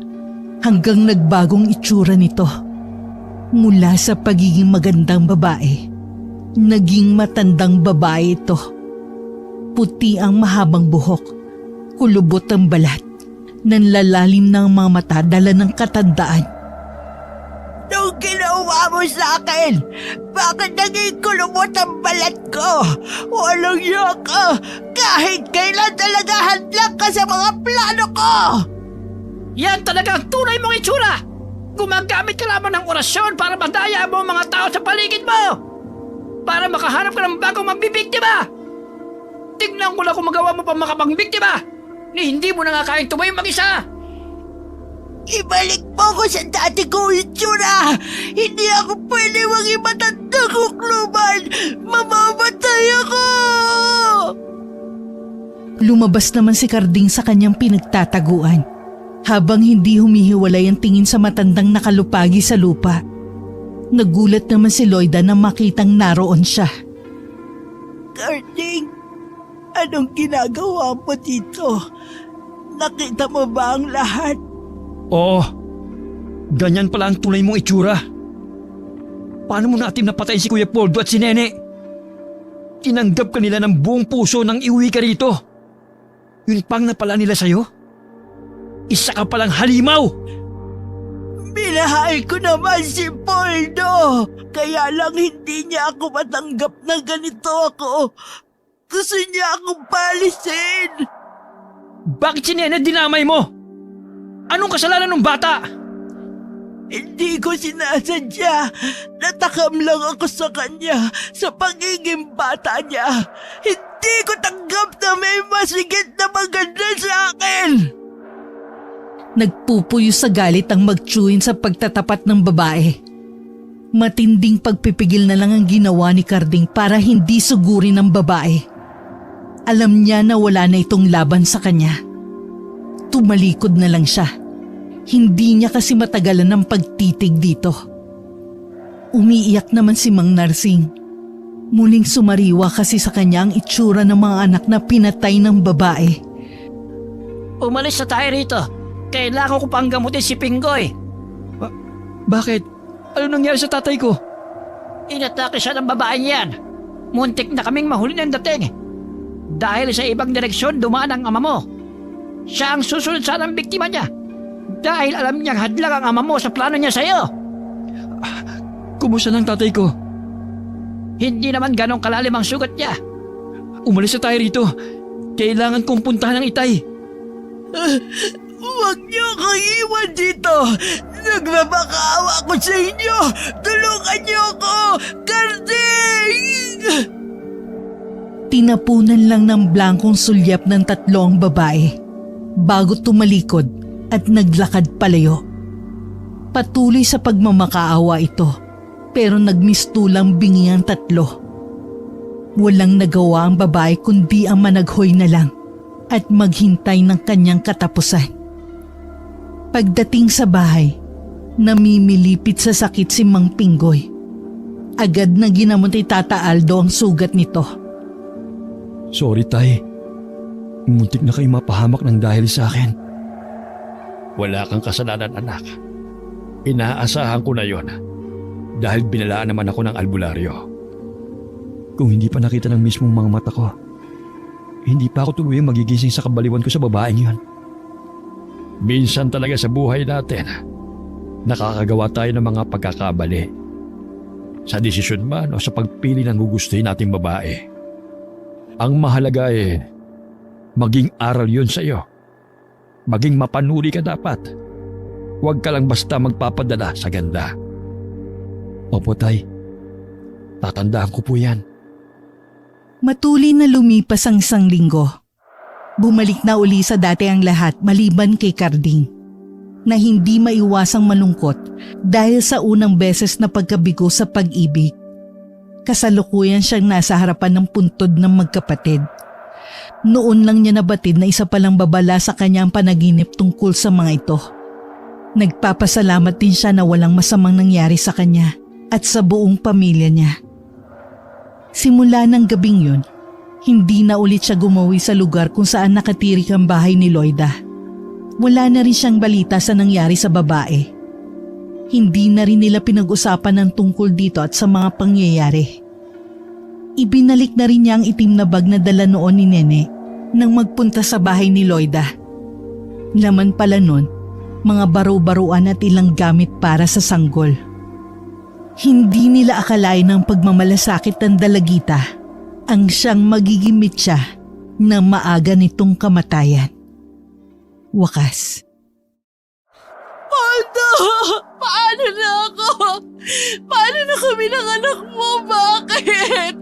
hanggang nagbagong itsura nito. Mula sa pagiging magandang babae, naging matandang babae ito. Puti ang mahabang buhok, kulubot ang balat, nanlalalim ng mga mata dala ng katandaan. Nung ginawa mo sa akin, bakit naging kulubot ang balat ko? Walang iya ka! Kahit kailan talaga hadlang ka sa mga plano ko! Yan talaga ang tunay mong itsura! Gumagamit ka lamang ng orasyon para madaya mo ang mga tao sa paligid mo! Para makahanap ka ng bagong magbibiktima! Tignan ko lang kung magawa mo pa makapangbiktima! Ni hindi mo na nga kayang tumayo mag-isa! Ibalik mo ko sa dati kong itsura! Hindi ako pwede maging matandang kukluban! Mamamatay ako! Lumabas naman si Carding sa kanyang pinagtataguan habang hindi humihiwalay ang tingin sa matandang nakalupagi sa lupa. Nagulat naman si Loida na makitang naroon siya. Carding, anong ginagawa mo dito? Nakita mo ba ang lahat? Oo, ganyan pala ang tunay mong itsura. Paano mo natin napatayin si Kuya Poldo at si Nene? Tinanggap ka nila ng buong puso nang iuwi ka rito. Yun pang napala nila sa'yo? Isa ka palang halimaw! Binahay ko naman si Poldo! Kaya lang hindi niya ako matanggap na ganito ako. Gusto niya akong palisin! Bakit si Nene dinamay mo? Anong kasalanan ng bata? Hindi ko sinasadya. Natakam lang ako sa kanya sa pagiging bata niya. Hindi ko tanggap na may masigit na maganda sa akin. Nagpupuyo sa galit ang magtsuhin sa pagtatapat ng babae. Matinding pagpipigil na lang ang ginawa ni Carding para hindi sugurin ng babae. Alam niya na wala na itong laban sa kanya. Tumalikod na lang siya. Hindi niya kasi matagalan ng pagtitig dito. Umiiyak naman si Mang Narsing. Muling sumariwa kasi sa kanya ang itsura ng mga anak na pinatay ng babae. Umalis na tayo rito. Kailangan ko pang gamutin si Pinggoy. Bakit? Ano nangyari sa tatay ko? Inatake siya ng babae niyan. Muntik na kaming mahuli ng dating. Dahil sa ibang direksyon dumaan ang ama mo. Siya ang susunod sana ng biktima niya. Dahil alam niyang hadlang ang ama mo sa plano niya sa'yo. Kumusta ng tatay ko? Hindi naman ganong kalalim ang sugat niya. Umalis na tayo rito. Kailangan kong puntahan ang itay. Huwag niyo akong iwan dito! Nagmamakawa ko sa inyo! Tulungan niyo ako! Carding! Tinapunan lang ng blankong sulyap ng tatlo ang babae bago tumalikod at naglakad palayo. Patuloy sa pagmamakaawa ito pero nagmistulang bingi ang tatlo. Walang nagawa ang babae kundi ang managhoy na lang at maghintay ng kanyang katapusan. Pagdating sa bahay, namimilipit sa sakit si Mang Pinggoy. Agad na ginamot ni Tata Aldo ang sugat nito. Sorry, tay. Muntik na kayo mapahamak ng dahil sa akin. Wala kang kasalanan, anak. Inaasahan ko na yon dahil binalaan naman ako ng albularyo. Kung hindi pa nakita ng mismong mga mata ko, hindi pa ako tuluyang magigising sa kabaliwan ko sa babaeng yon. Minsan talaga sa buhay natin, nakakagawa tayo ng mga pagkakabali. Sa desisyon man o sa pagpili ng gugustuhin nating babae. Ang mahalaga maging aral yun sa iyo. Maging mapanuri ka dapat. Huwag ka lang basta magpapadala sa ganda. Opo, tay. Tatandaan ko po yan. Matuloy na lumipas ang isang linggo. Bumalik na uli sa dati ang lahat maliban kay Carding, na hindi maiwasang malungkot dahil sa unang beses na pagkabigo sa pag-ibig. Kasalukuyan siyang nasa harapan ng puntod ng magkapatid. Noon lang niya nabatid na isa palang babala sa kanyang panaginip tungkol sa mga ito. Nagpapasalamat din siya na walang masamang nangyari sa kanya at sa buong pamilya niya. Simula ng gabing yun, hindi na ulit siya gumawi sa lugar kung saan nakatirik ang bahay ni Loida. Wala na rin siyang balita sa nangyari sa babae. Hindi na rin nila pinag-usapan ng tungkol dito at sa mga pangyayari. Ibinalik na rin niya ang itim na bag na dala noon ni Nene nang magpunta sa bahay ni Loida. Laman pala nun, mga baro-baruan at ilang gamit para sa sanggol. Hindi nila akalain ng pagmamalasakit ng dalagita ang siyang magiging mitya na maaga nitong kamatayan. Wakas. Poldo! Paano na ako? Paano na kami ng anak mo? Bakit?